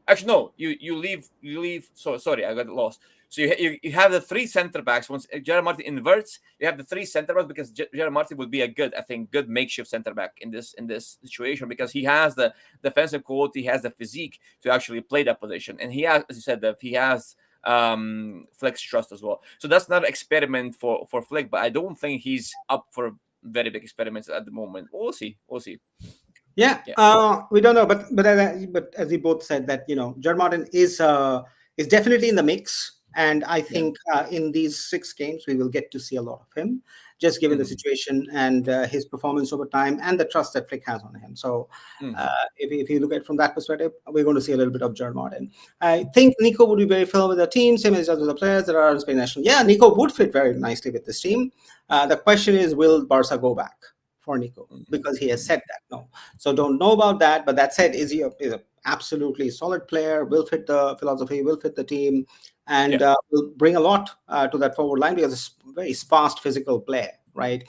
Actually, no, you leave. So sorry, I got lost. So you have the three center backs. Once Gerard Martin inverts, you have the three center backs because Gerard Martin would be a good, I think, good makeshift center back in this situation because he has the defensive quality, he has the physique to actually play that position, and he has, as you said, that he has Flick's trust as well. So that's not an experiment for Flick, but I don't think he's up for very big experiments at the moment. We'll see. We'll see. Yeah, Yeah. we don't know, but as we both said that Jared Martin is definitely in the mix, and I Yeah. think in these 6 games we will get to see a lot of him, just given the Mm-hmm. situation and his performance over time and the trust that Flick has on him. So Mm-hmm. if you look at it from that perspective, we're going to see a little bit of Jared Martin. I think Nico would be very fit with the team, same as with the players that are on Spain national. Yeah, Nico would fit very nicely with this team. The question is, will Barca go back for Nico? Because he has Mm-hmm. said that no. So don't know about that. But that said, is a absolutely solid player, will fit the philosophy, will fit the team, and Yeah. will bring a lot to that forward line because it's a very fast physical player, right?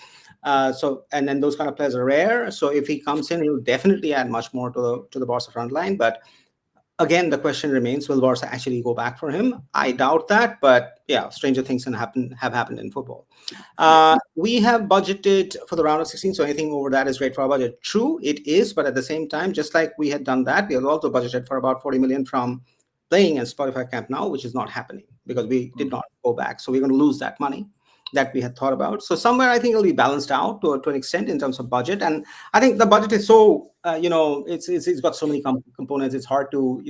So and then those kind of players are rare. So if he comes in, he'll definitely add much more to the Barca front line. But again, the question remains: will Barca actually go back for him? I doubt that, but yeah, stranger things have happened in football. Yeah. We have budgeted for the round of 16, so anything over that is great for our budget. True, it is, but at the same time, just like we had done that, we have also budgeted for about 40 million from playing in Spotify Camp Now, which is not happening because we did Mm-hmm. not go back. So we're going to lose that money that we had thought about. So somewhere I think it'll be balanced out to an extent in terms of budget. And I think the budget is so, it's got so many components. It's hard to,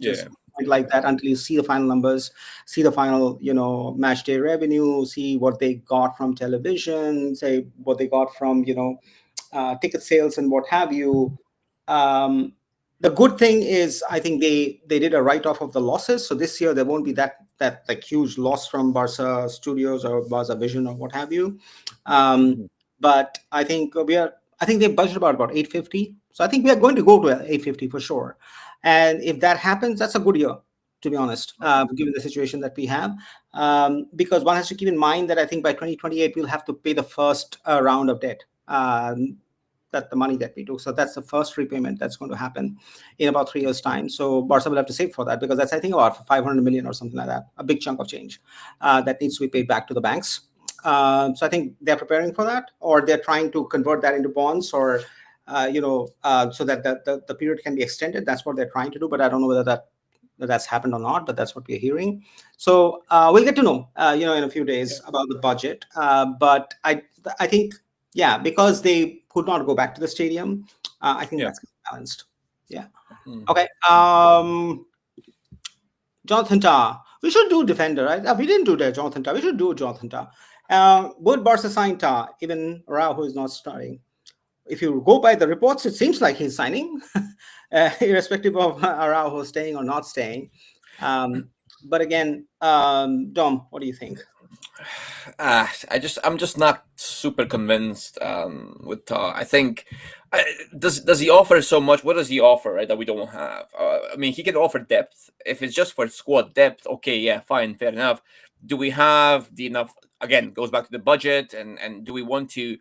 just Yeah. like that until you see the final numbers, see the final, match day revenue, see what they got from television, say what they got from, ticket sales and what have you. Um, the good thing is, I think they did a write off of the losses. So this year there won't be that like huge loss from Barca Studios or Barca Vision or what have you. Um, Mm-hmm. but I think I think they budgeted about 850. So I think we are going to go to 850 for sure. And if that happens, that's a good year, to be honest, given the situation that we have. Because one has to keep in mind that I think by 2028 we'll have to pay the first round of debt. That the money that we took. So that's the first repayment that's going to happen in about 3 years' time. So Barca will have to save for that because that's I think about 500 million or something like that, a big chunk of change that needs to be paid back to the banks. So I think they're preparing for that, or they're trying to convert that into bonds, or so that the period can be extended. That's what they're trying to do, but I don't know whether that's happened or not. But that's what we're hearing. So we'll get to know, in a few Yeah. days about the budget. But I think yeah, because they could not go back to the stadium, I think Yeah. that's balanced. Yeah. Mm-hmm. Okay. Jonathan Tah. We should do defender, right? We didn't do that, Jonathan Tah. We should do Jonathan Tah. Would Barca sign Tah? Even Araujo is not starting. If you go by the reports, it seems like he's signing, irrespective of Araujo staying or not staying. But again, Dom, what do you think? I'm just not super convinced with Tar. I think does he offer so much? What does he offer, right, that we don't have? I mean, he can offer depth. If it's just for squad depth, okay, yeah, fine, fair enough. Do we have the enough? Again, goes back to the budget, and do we want to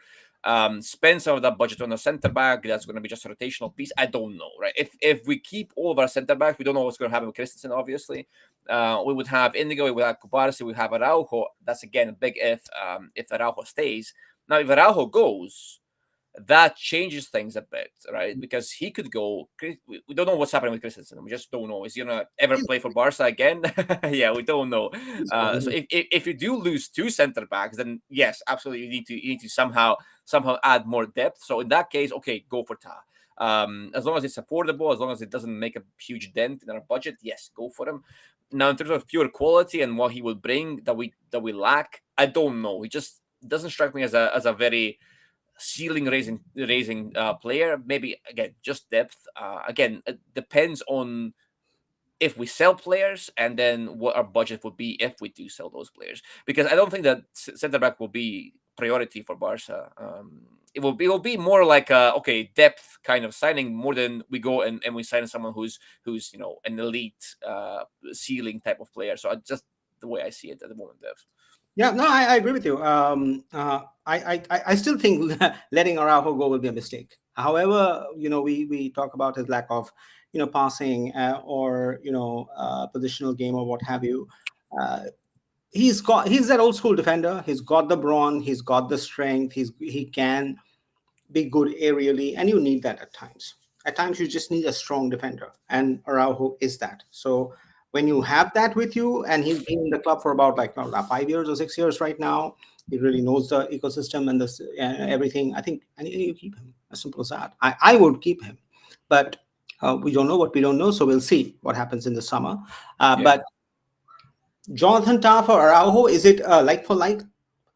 spend some of that budget on a center back that's going to be just a rotational piece? I don't know, right? If we keep all of our center backs, we don't know what's going to happen with Christensen, obviously. We would have Indigo, we would have Kubarsi, we have Araujo. That's again a big if Araujo stays. Now, if Araujo goes, that changes things a bit, right? Because he could go. We don't know what's happening with Christensen. We just don't know. Is he gonna ever He's, play for Barca again? Yeah, we don't know. he's So good. if you do lose two center backs, then yes, absolutely, you need to somehow add more depth. So in that case, okay, go for Ta. As long as it's affordable, as long as it doesn't make a huge dent in our budget, yes, go for him. Now, in terms of pure quality and what he will bring that we lack, I don't know. He just doesn't strike me as a very ceiling raising player. Maybe again just depth. Again, it depends on if we sell players and then what our budget would be if we do sell those players. Because I don't think that center back will be priority for Barca. It will be more like a okay depth kind of signing more than we go and we sign someone who's an elite ceiling type of player. So I just the way I see it at the moment, Dev. Yeah, no, I agree with you. I still think letting Araujo go will be a mistake. However, we talk about his lack of, passing or positional game or what have you. Uh, he's that old school defender. He's got the brawn. He's got the strength. He can be good aerially, and you need that at times. At times, you just need a strong defender, and Araujo is that. So when you have that with you, and he's been in the club for about like 5 years or 6 years right now, he really knows the ecosystem and this and everything. I think I need you keep him. As simple as that. I would keep him, but we don't know what we don't know, so we'll see what happens in the summer. Yeah. But Jonathan Tah for Araujo, is it like for like?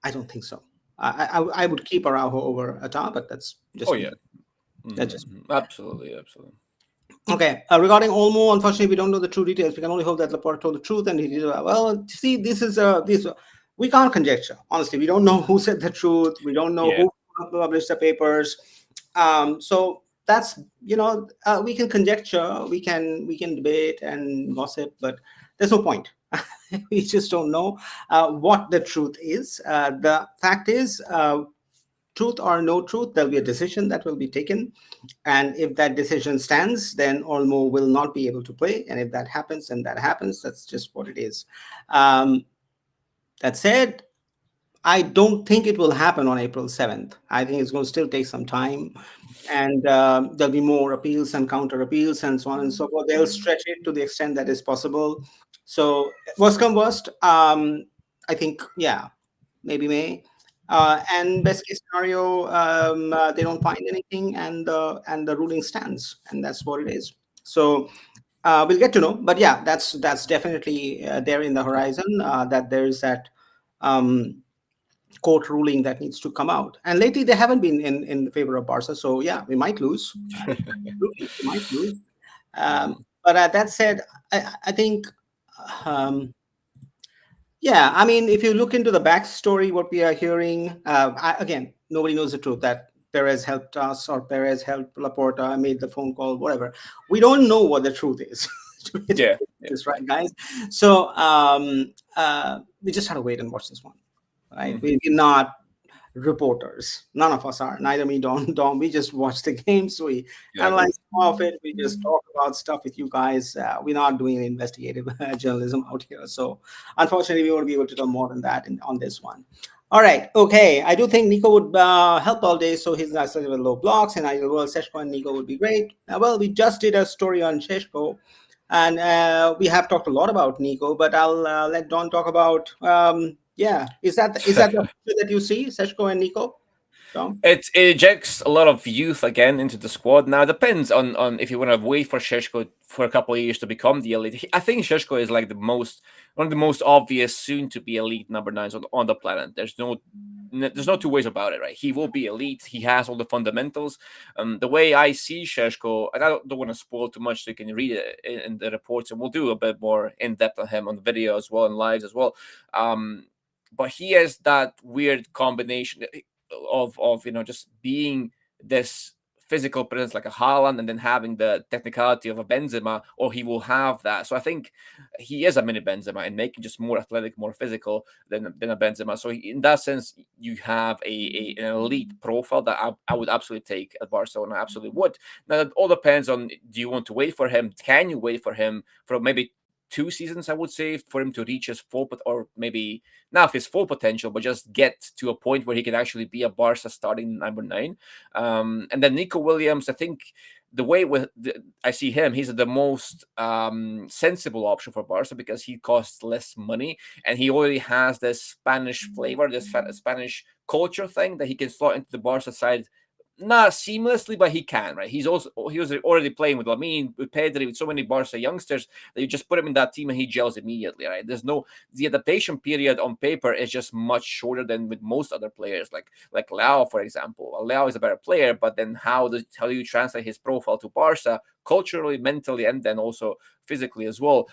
I don't think so. I would keep Araujo over Tah, but that's Oh just yeah. me. That's just Absolutely, absolutely. okay. Regarding Olmo, unfortunately, we don't know the true details. We can only hope that Laporte told the truth, and he did well. See, this is this. We can't conjecture. Honestly, we don't know who said the truth. We don't know Yeah. who published the papers. So that's we can conjecture, we can debate and gossip, but there's no point. We just don't know what the truth is. The fact is, truth or no truth, there'll be a decision that will be taken. And if that decision stands, then Olmo will not be able to play. And if that happens, then that happens. That's just what it is. Um, that said, I don't think it will happen on April 7th. I think it's going to still take some time. And there'll be more appeals and counter appeals and so on and so forth. They'll stretch it to the extent that is possible. So, worst come worst, I think, yeah, maybe May. And best case scenario, they don't find anything, and the ruling stands, and that's what it is. So we'll get to know, but yeah, that's definitely there in the horizon. That there is that um, court ruling that needs to come out, and lately they haven't been in favor of Barca. So yeah, we might lose. Absolutely, we might lose. But that said, I think. Um, Yeah, I mean, if you look into the backstory, what we are hearing, again, nobody knows the truth that Perez helped us or Perez helped Laporta, made the phone call, whatever. We don't know what the truth is. To be Yeah. Yeah. honest, right, guys? So we just have to wait and watch this one, right? Mhm. We're not reporters. None of us are. Neither me, Dom. We just watch the games. We Exactly. analyze some of it. We just talk about stuff with you guys. We're not doing investigative journalism out here. So unfortunately, we won't be able to tell more than that on this one. All right. Okay. I do think Nico would help all day. So he's not such with low blocks, and I well, Seshko and Nico would be great. Well, we just did a story on Seshko. And we have talked a lot about Nico, but I'll let Don talk about. Yeah, is that the future that you see, Seshko and Nico? Tom? It injects a lot of youth again into the squad. Now it depends on if you want to wait for Sheshko for a couple of years to become the elite. I think Sheshko is like the most one of the most obvious soon to be elite number nines on the planet. There's no two ways about it, right? He will be elite. He has all the fundamentals. The way I see Sheshko, and I don't want to spoil too much, so you can read it in the reports, and we'll do a bit more in depth on him on the video as well and lives as well. But he has that weird combination of just being this physical presence like a Haaland and then having the technicality of a Benzema, or he will have that. So I think he is a mini Benzema and making just more athletic, more physical than a Benzema. So in that sense, you have an elite profile that I would absolutely take at Barcelona. I absolutely would. Now it all depends on, do you want to wait for him? Can you wait for him for maybe 2 seasons, I would say, for him to reach his full, or maybe not his full potential, but just get to a point where he can actually be a Barca starting number nine. And then Nico Williams, I think the way I see him, he's the most sensible option for Barca because he costs less money and he already has this Spanish flavor, this Spanish culture thing that he can slot into the Barca side not seamlessly, but he can, right? He was already playing with Lamine, with Pedri, with so many Barca youngsters that you just put him in that team and he gels immediately, right? The adaptation period on paper is just much shorter than with most other players, like Leao, for example. Leao is a better player, but then how do you translate his profile to Barca culturally, mentally, and then also physically as well?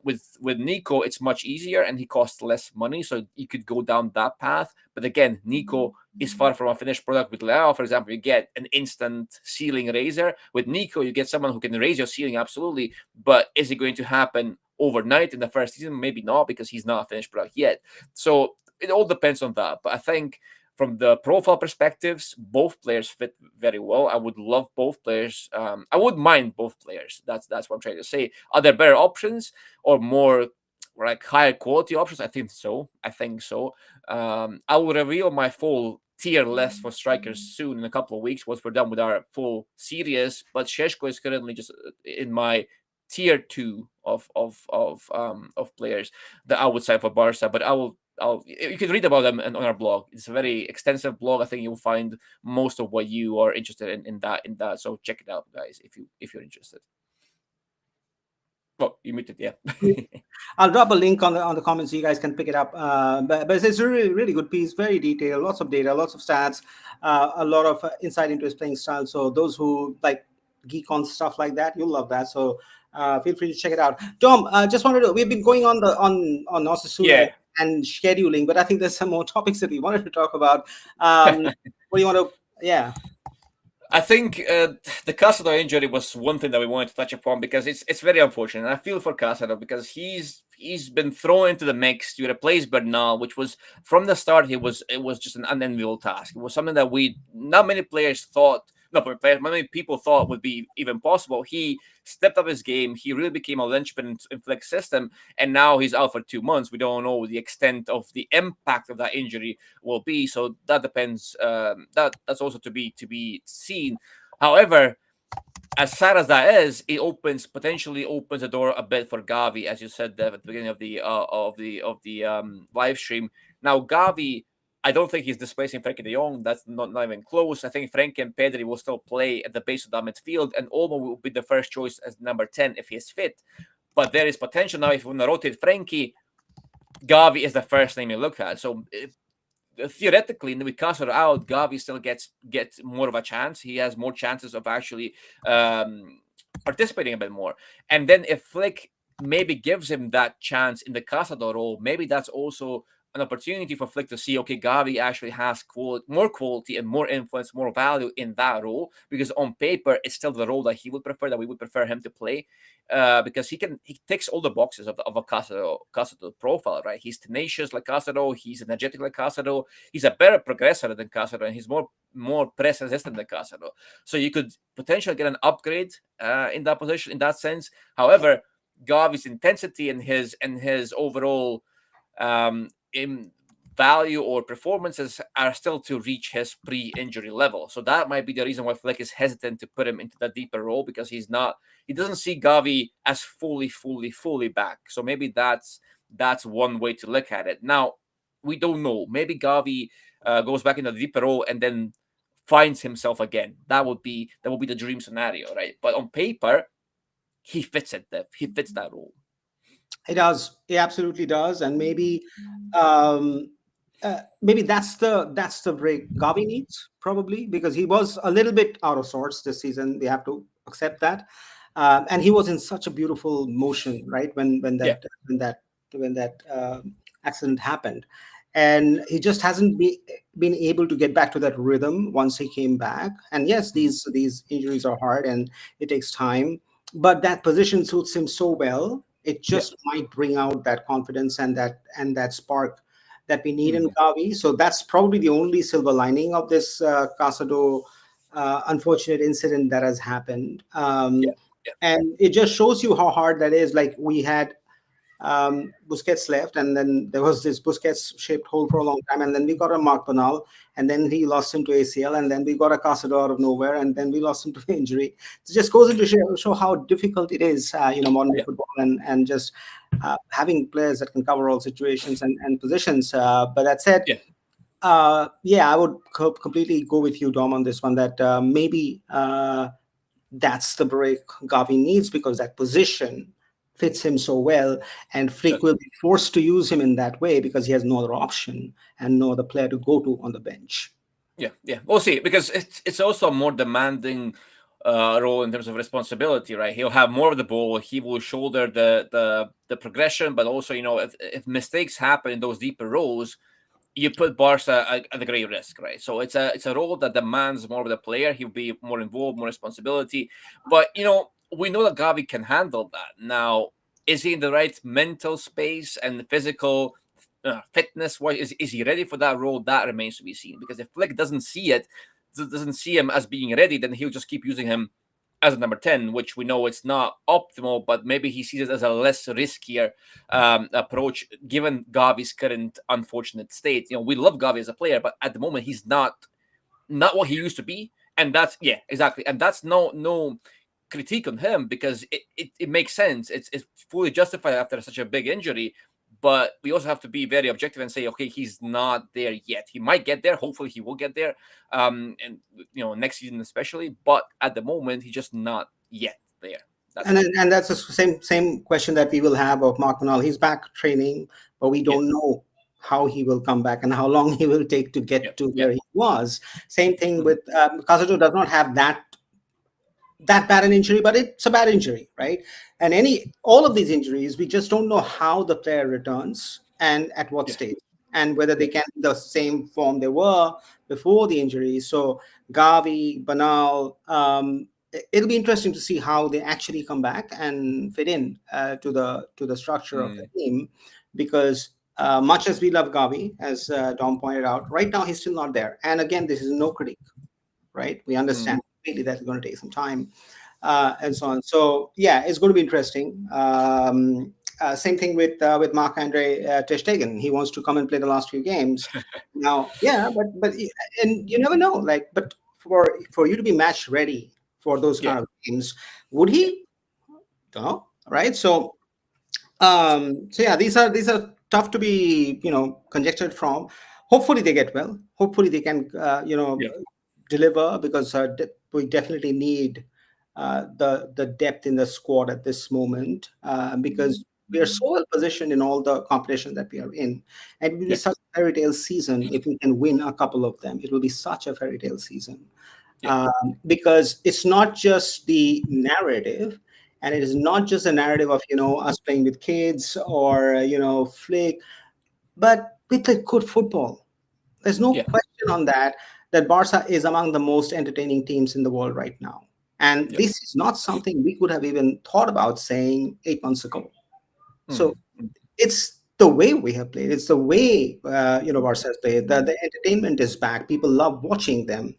With Nico, it's much easier and he costs less money, so you could go down that path. But again, Nico is far from a finished product. With Leao, for example, you get an instant ceiling raiser. With Nico, you get someone who can raise your ceiling, absolutely. But is it going to happen overnight in the first season? Maybe not, because he's not a finished product yet. So it all depends on that. But I think from the profile perspectives, both players fit very well. I would love both players. I would mind both players. That's what I'm trying to say. Are there better options or more like higher quality options? I think so. I will reveal my full tier list for strikers soon in a couple of weeks once we're done with our full series. But Sheshko is currently just in my tier 2 of players that I would sign for Barca. But you can read about them on our blog. It's a very extensive blog. I think you'll find most of what you are interested in that. So check it out, guys, if you're interested. Oh, you muted, yeah. I'll drop a link on the comments so you guys can pick it up. But it's a really good piece, very detailed, lots of data, lots of stats, a lot of insight into his playing style. So those who like geek on stuff like that, you'll love that. So feel free to check it out. Tom, just wanted to. We've been going on Osasuna Yeah. and scheduling, but I think there's some more topics that we wanted to talk about. What do you want to? Yeah. I think the Casado injury was one thing that we wanted to touch upon because it's very unfortunate. And I feel for Casado because he's been thrown into the mix to replace Bernal, which was from the start it was just an unenviable task. It was something that we not many players thought. Not many people thought would be even possible. He stepped up his game. He really became a linchpin in Flick's system, and now he's out for 2 months. We don't know the extent of the impact of that injury will be. So that depends. That's also to be seen. However, as sad as that is, it potentially opens the door a bit for Gavi, as you said, Dev, at the beginning of the live stream. Now, Gavi, I don't think he's displacing Frenkie de Jong. That's not even close. I think Frenkie and Pedri will still play at the base of that midfield, and Olmo will be the first choice as number 10 if he is fit. But there is potential now if we want to rotate Frenkie, Gavi is the first name you look at. So theoretically, with Castro out, Gavi still gets more of a chance. He has more chances of actually participating a bit more. And then if Flick maybe gives him that chance in the Casado role, maybe that's also an opportunity for Flick to see, okay, Gavi actually has more quality and more influence, more value in that role, because on paper, it's still the role that he would prefer, that we would prefer him to play, because he ticks all the boxes of a Casado profile, right? He's tenacious like Casado, he's energetic like Casado, he's a better progressor than Casado, and he's more press resistant than Casado. So you could potentially get an upgrade in that position, in that sense. However, Gavi's intensity and his overall in value or performances are still to reach his pre-injury level. So that might be the reason why Flick is hesitant to put him into that deeper role, because he doesn't see Gavi as fully back. So maybe that's one way to look at it. Now, we don't know. Maybe Gavi goes back into the deeper role and then finds himself again. That would be the dream scenario, right? But on paper, he fits it. He fits that role. It does. It absolutely does. And um, maybe that's the break Gavi needs, probably, because he was a little bit out of sorts this season. We have to accept that. And he was in such a beautiful motion, right? Yeah. When that accident happened, and he just hasn't been able to get back to that rhythm once he came back. And yes, these injuries are hard and it takes time, but that position suits him so well. It Yeah. just might bring out that confidence and that spark that we need in Mhm. Gavi. So that's probably the only silver lining of this Casado unfortunate incident that has happened. Yeah. Yeah. And it just shows you how hard that is. Like, we had Busquets left, and then there was this Busquets shaped hole for a long time, and then we got a Mark Bernal, and then he lost him to ACL, and then we got a Casado out of nowhere, and then we lost him to injury. It just goes into show how difficult it is, modern day Yeah. football, and just having players that can cover all situations and positions. But that said, Yeah. yeah, I would completely go with you, Dom, on this one. That maybe that's the break Gavi needs, because that position fits him so well, and Flick will be forced to use him in that way because he has no other option and no other player to go to on the bench. Yeah. We'll see, because it's also a more demanding role in terms of responsibility, right? He'll have more of the ball. He will shoulder the progression, but also, if mistakes happen in those deeper roles, you put Barca at a great risk, right? So it's a role that demands more of the player. He'll be more involved, more responsibility. But we know that Gavi can handle that. Now, is he in the right mental space and physical fitness? What is he ready for that role? That remains to be seen. Because if Flick doesn't see him as being ready, then he'll just keep using him as a number 10, which we know it's not optimal, but maybe he sees it as a less riskier approach given Gavi's current unfortunate state. We love Gavi as a player, but at the moment he's not what he used to be. And that's, yeah, exactly. And that's no critique on him, because it makes sense. It's fully justified after such a big injury. But we also have to be very objective and say, okay, he's not there yet. He might get there. Hopefully, he will get there. And next season especially. But at the moment, he's just not yet there. That's And all. then, and that's the same question that we will have of Mark Manal. He's back training, but we Yeah. don't know how he will come back and how long he will take to Yeah. get to Yeah. where he was. Same thing Mhm. with Kazuto does not have that bad an injury, but it's a bad injury, right? And all of these injuries, we just don't know how the player returns and at what Yeah. stage, and whether they Yeah. can be the same form they were before the injury. So Gavi, Banal, it'll be interesting to see how they actually come back and fit in to the structure of the Mm, team, because much as we love Gavi, as Dom pointed out, right now he's still not there. And again, this is no critique, right? We mm, understand completely that's going to take some time, and so on. So yeah, it's going to be interesting. Same thing with Mark Andre Ter Stegen. He wants to come and play the last few games. Now, yeah, but and you never know. Like, but for you to be match ready for those yeah. kind of games, would Yeah. he? Don't know, right? So yeah, these are tough to be conjectured from. Hopefully they get well. Hopefully they can Yeah. deliver, because we definitely need the depth in the squad at this moment, because we are so well positioned in all the competition that we are in, and it will be Yeah. such a fairy tale season if we can win a couple of them. It will be such a fairy tale season, Yeah. because it's not just the narrative, and it is not just a narrative of us playing with kids or flick, but we play good football. There's no Yeah. question on that Barca is among the most entertaining teams in the world right now. And Yeah. this is not something we could have even thought about saying 8 months ago. So Mm, mm, it's the way we have played. It's the way Barca has played. The entertainment is back. People love watching them.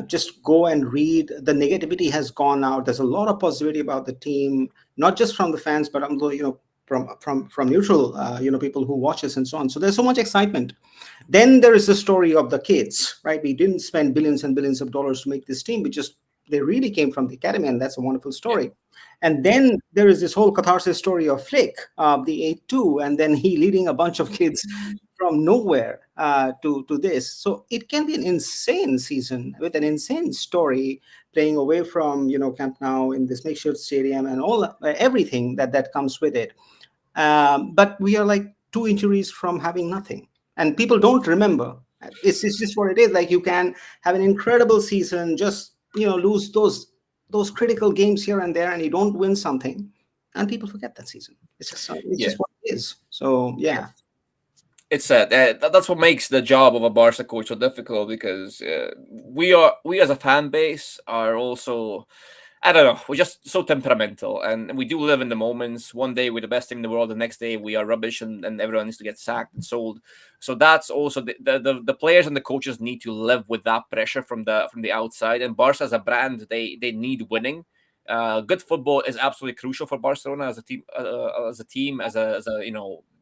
Just go and read. The negativity has gone out. There's a lot of positivity about the team, not just from the fans, but from neutral people who watch us and so on. So there's so much excitement. Then there is the story of the kids, right? We didn't spend billions and billions of dollars to make this team. We just They really came from the academy, and that's a wonderful yeah. story. And then there is this whole catharsis story of Flick, the 8-2, and then he leading a bunch of kids from nowhere to this. So it can be an insane season with an insane story, playing away from Camp Nou in this makeshift stadium and everything that comes with it. But we are like 2 injuries from having nothing, and people don't remember. It's just what it is. Like, you can have an incredible season, just lose those critical games here and there, and you don't win something, and people forget that season. It's Yeah. just what it is. So Yeah. yeah. It's sad. That's what makes the job of a Barca coach so difficult, because we as a fan base are also, I don't know, we're just so temperamental, and we do live in the moments. One day we're the best team in the world, the next day we are rubbish, and everyone needs to get sacked and sold. So that's also the players and the coaches need to live with that pressure from the outside. And Barca as a brand, they need winning. Good football is absolutely crucial for Barcelona as a team, as a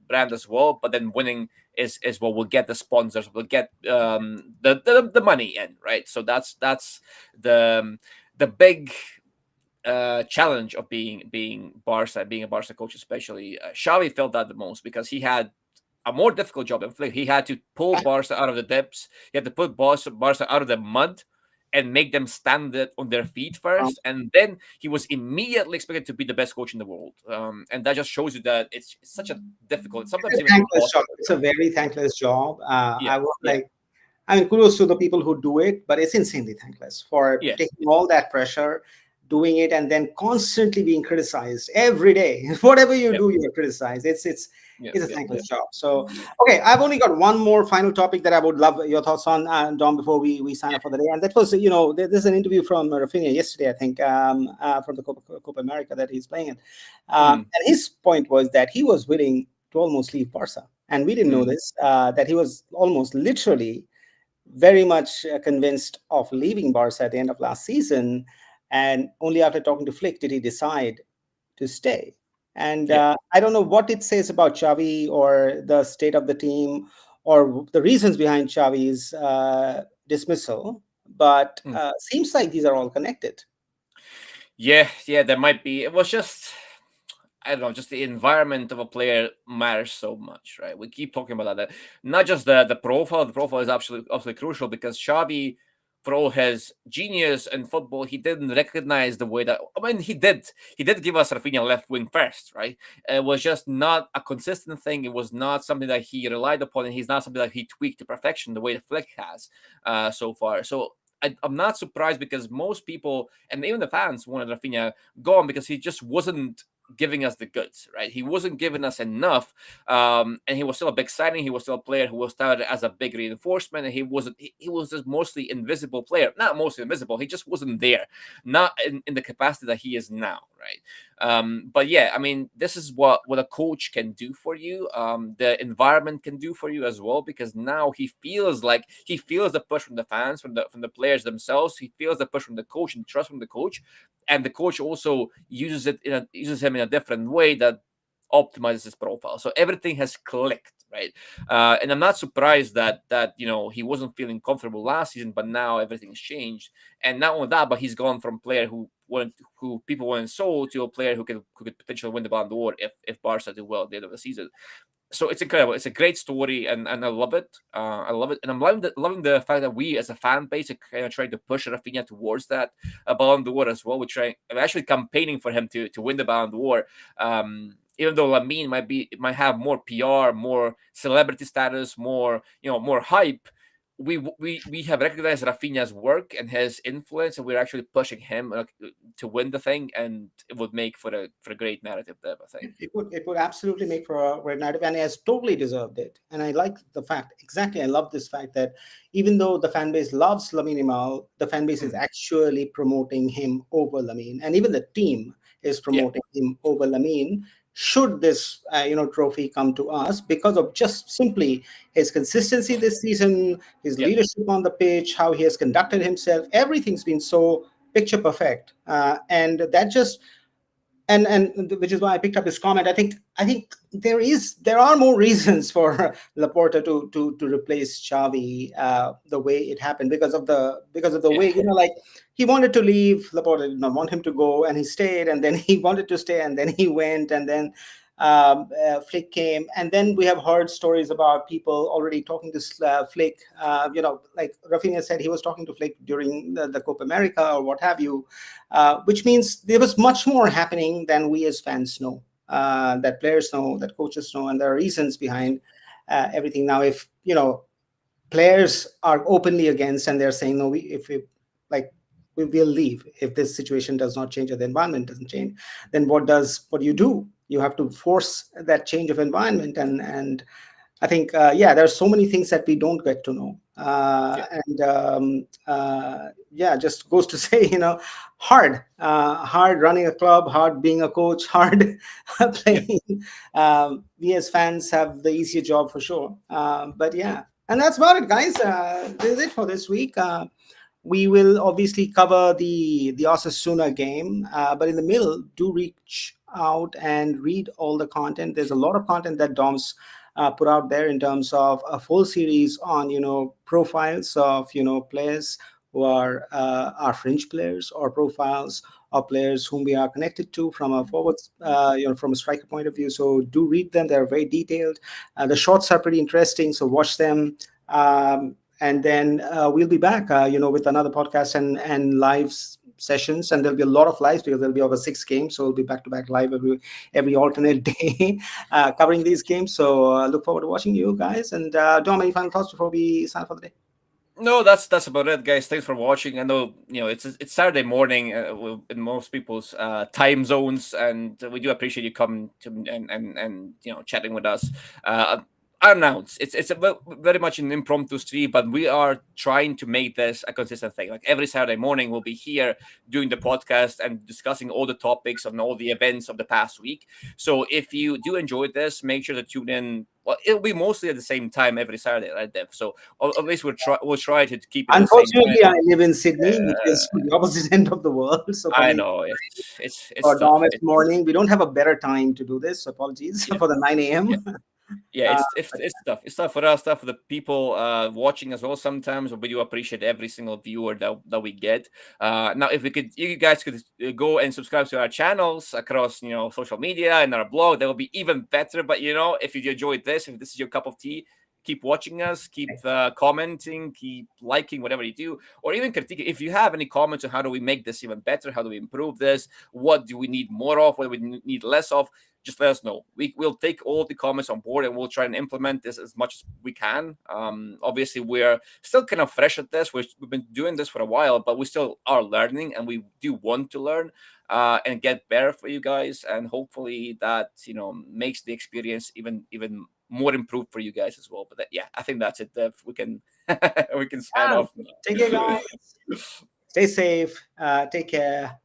brand as well. But then winning is what will get the sponsors, will get the money in, right? So that's the big challenge of being a Barca coach, especially. Xavi felt that the most, because he had a more difficult job than Flick. He had to pull Barca out of the depths. He had to put Barca out of the mud and make them stand it on their feet Um, first, and then he was immediately expected to be the best coach in the world. And that just shows you that it's such a difficult, sometimes it's a even thankless job. impossible It's a job. very thankless job. Yeah, I would yeah, like I mean, kudos to the people who do it, but it's insanely thankless for yeah, taking all that pressure, doing it, and then constantly being criticized every day. Whatever you yeah, do, you're criticized. yeah, It's a yeah, yeah. thankless job. So, okay, I've only got one more final topic that I would love your thoughts on, Dom, before we sign up for the day. And that was, there's an interview from Raphinha yesterday, I think, from the Copa America that he's playing in. Mm, And his point was that he was willing to almost leave Barca. And we didn't know mm, this, that he was almost literally very much convinced of leaving Barca at the end of last season. and only after talking to Flick did he decide to stay. And Yeah. I don't know what it says about Xavi or the state of the team or the reasons behind Xavi's dismissal, but Mm. seems like these are all connected. Yeah, there might be. It was just, I don't know, just the environment of a player matters so much, right? We keep talking about that. Not just the profile. The profile is absolutely crucial because Xavi, for all his genius in football, he didn't recognize the way that, I mean, he did give us Raphinha left wing first, right? It was just not a consistent thing. It was not something that he relied upon, and he's not something that he tweaked to perfection the way the Flick has so far. So I'm not surprised because most people and even the fans wanted Raphinha gone because he just wasn't giving us the goods, right? He wasn't giving us enough, and he was still a big signing. He was still a player who was started as a big reinforcement, and he wasn't. He was just mostly invisible player, not mostly invisible. He just wasn't there, not in the capacity that he is now, right? But yeah, I mean, this is what a coach can do for you. The environment can do for you as well because now he feels the push from the fans, from the players themselves. He feels the push from the coach and trust from the coach, and the coach also uses him in a different way that optimizes his profile. So everything has clicked, right? And I'm not surprised that he wasn't feeling comfortable last season, but now everything's changed. And not only that, but he's gone from player who people weren't sold to a player who could potentially win the Ballon d'Or if Barca do well at the end of the season. So it's incredible. It's a great story, and I love it. I love it, and I'm loving the fact that we as a fan base are kind of trying to push Rafinha towards that Ballon d'Or as well. I'm actually campaigning for him to win the Ballon d'Or. Even though Lamine might have more PR, more celebrity status, more hype, we have recognized Rafinha's work and his influence, and we're actually pushing him to win the thing, and it would make for a great narrative there, I think. It would absolutely make for a great narrative, and he has totally deserved it. And I like the fact, exactly, I love this fact that even though the fan base loves Lamine Yamal, the fan base is Mm. actually promoting him over Lamine, and even the team is Yeah, promoting him over Lamine. Should this trophy come to us because of just simply his consistency this season, his yeah, leadership on the pitch, how he has conducted himself, everything's been so picture perfect, and that just and which is why I picked up his comment. I think there are more reasons for Laporta to replace Xavi the way it happened because of the yeah, way like he wanted to leave. Laporta did not want him to go, and he stayed, and then he wanted to stay, and then he went, and then Flick came, and then we have heard stories about people already talking to Flick. Like Rafinha said, he was talking to Flick during the Copa America or what have you, which means there was much more happening than we as fans know, that players know, that coaches know, and there are reasons behind everything. Now, if players are openly against and they're saying no, if we like we will leave if this situation does not change or the environment doesn't change, then what do you do? You have to force that change of environment, and I think, yeah, there's so many things that we don't get to know. yeah, And Yeah, just goes to say, hard running a club, hard being a coach, hard yeah. playing. We as fans have the easier job for sure. But yeah, and that's about it, guys. This is it for this week. We will obviously cover the Osasuna game, but in the middle, do reach out and read all the content. There's a lot of content that Dom's put out there in terms of a full series on profiles of players who are fringe players, or profiles of players whom we are connected to from a forwards, from a striker point of view. So do read them; they're very detailed. The shorts are pretty interesting, so watch them. And then we'll be back, with another podcast and live sessions, and there'll be a lot of lives because there'll be over 6 games, so we'll be back to back live every alternate day, covering these games. So look forward to watching you guys. And Dom, any final thoughts before we sign off for the day? No, that's about it, guys. Thanks for watching. I know it's Saturday morning in most people's time zones, and we do appreciate you coming to and chatting with us. Announced. It's very much an impromptu stream, but we are trying to make this a consistent thing. Like every Saturday morning, we'll be here doing the podcast and discussing all the topics and all the events of the past week. So if you do enjoy this, make sure to tune in. Well, it'll be mostly at the same time every Saturday, right, Dev? So at least we'll try to keep it at the same Unfortunately, I time. live in Sydney, which is Uh, the opposite end of the world. So for I me, know it's or tough. Dom, it's morning. We don't have a better time to do this. Apologies Yeah. for the 9 a.m. Yeah, Uh, it's tough. It's tough for us, tough for the people watching as well. Sometimes, but we do appreciate every single viewer that we get. Now, if we could, you guys could go and subscribe to our channels across social media and our blog, that would be even better. But if you enjoyed this, if this is your cup of tea, keep watching us, keep commenting, keep liking whatever you do, or even critiquing. If you have any comments on how do we make this even better, how do we improve this, what do we need more of, what do we need less of, just let us know. We'll take all the comments on board and we'll try and implement this as much as we can. Obviously, we're still kind of fresh at this. We've been doing this for a while, but we still are learning and we do want to learn and get better for you guys. And hopefully that, makes the experience even more improved for you guys as well. But yeah, I think that's it. We can we can sign yeah, off take care, now. guys. Stay safe. Take care.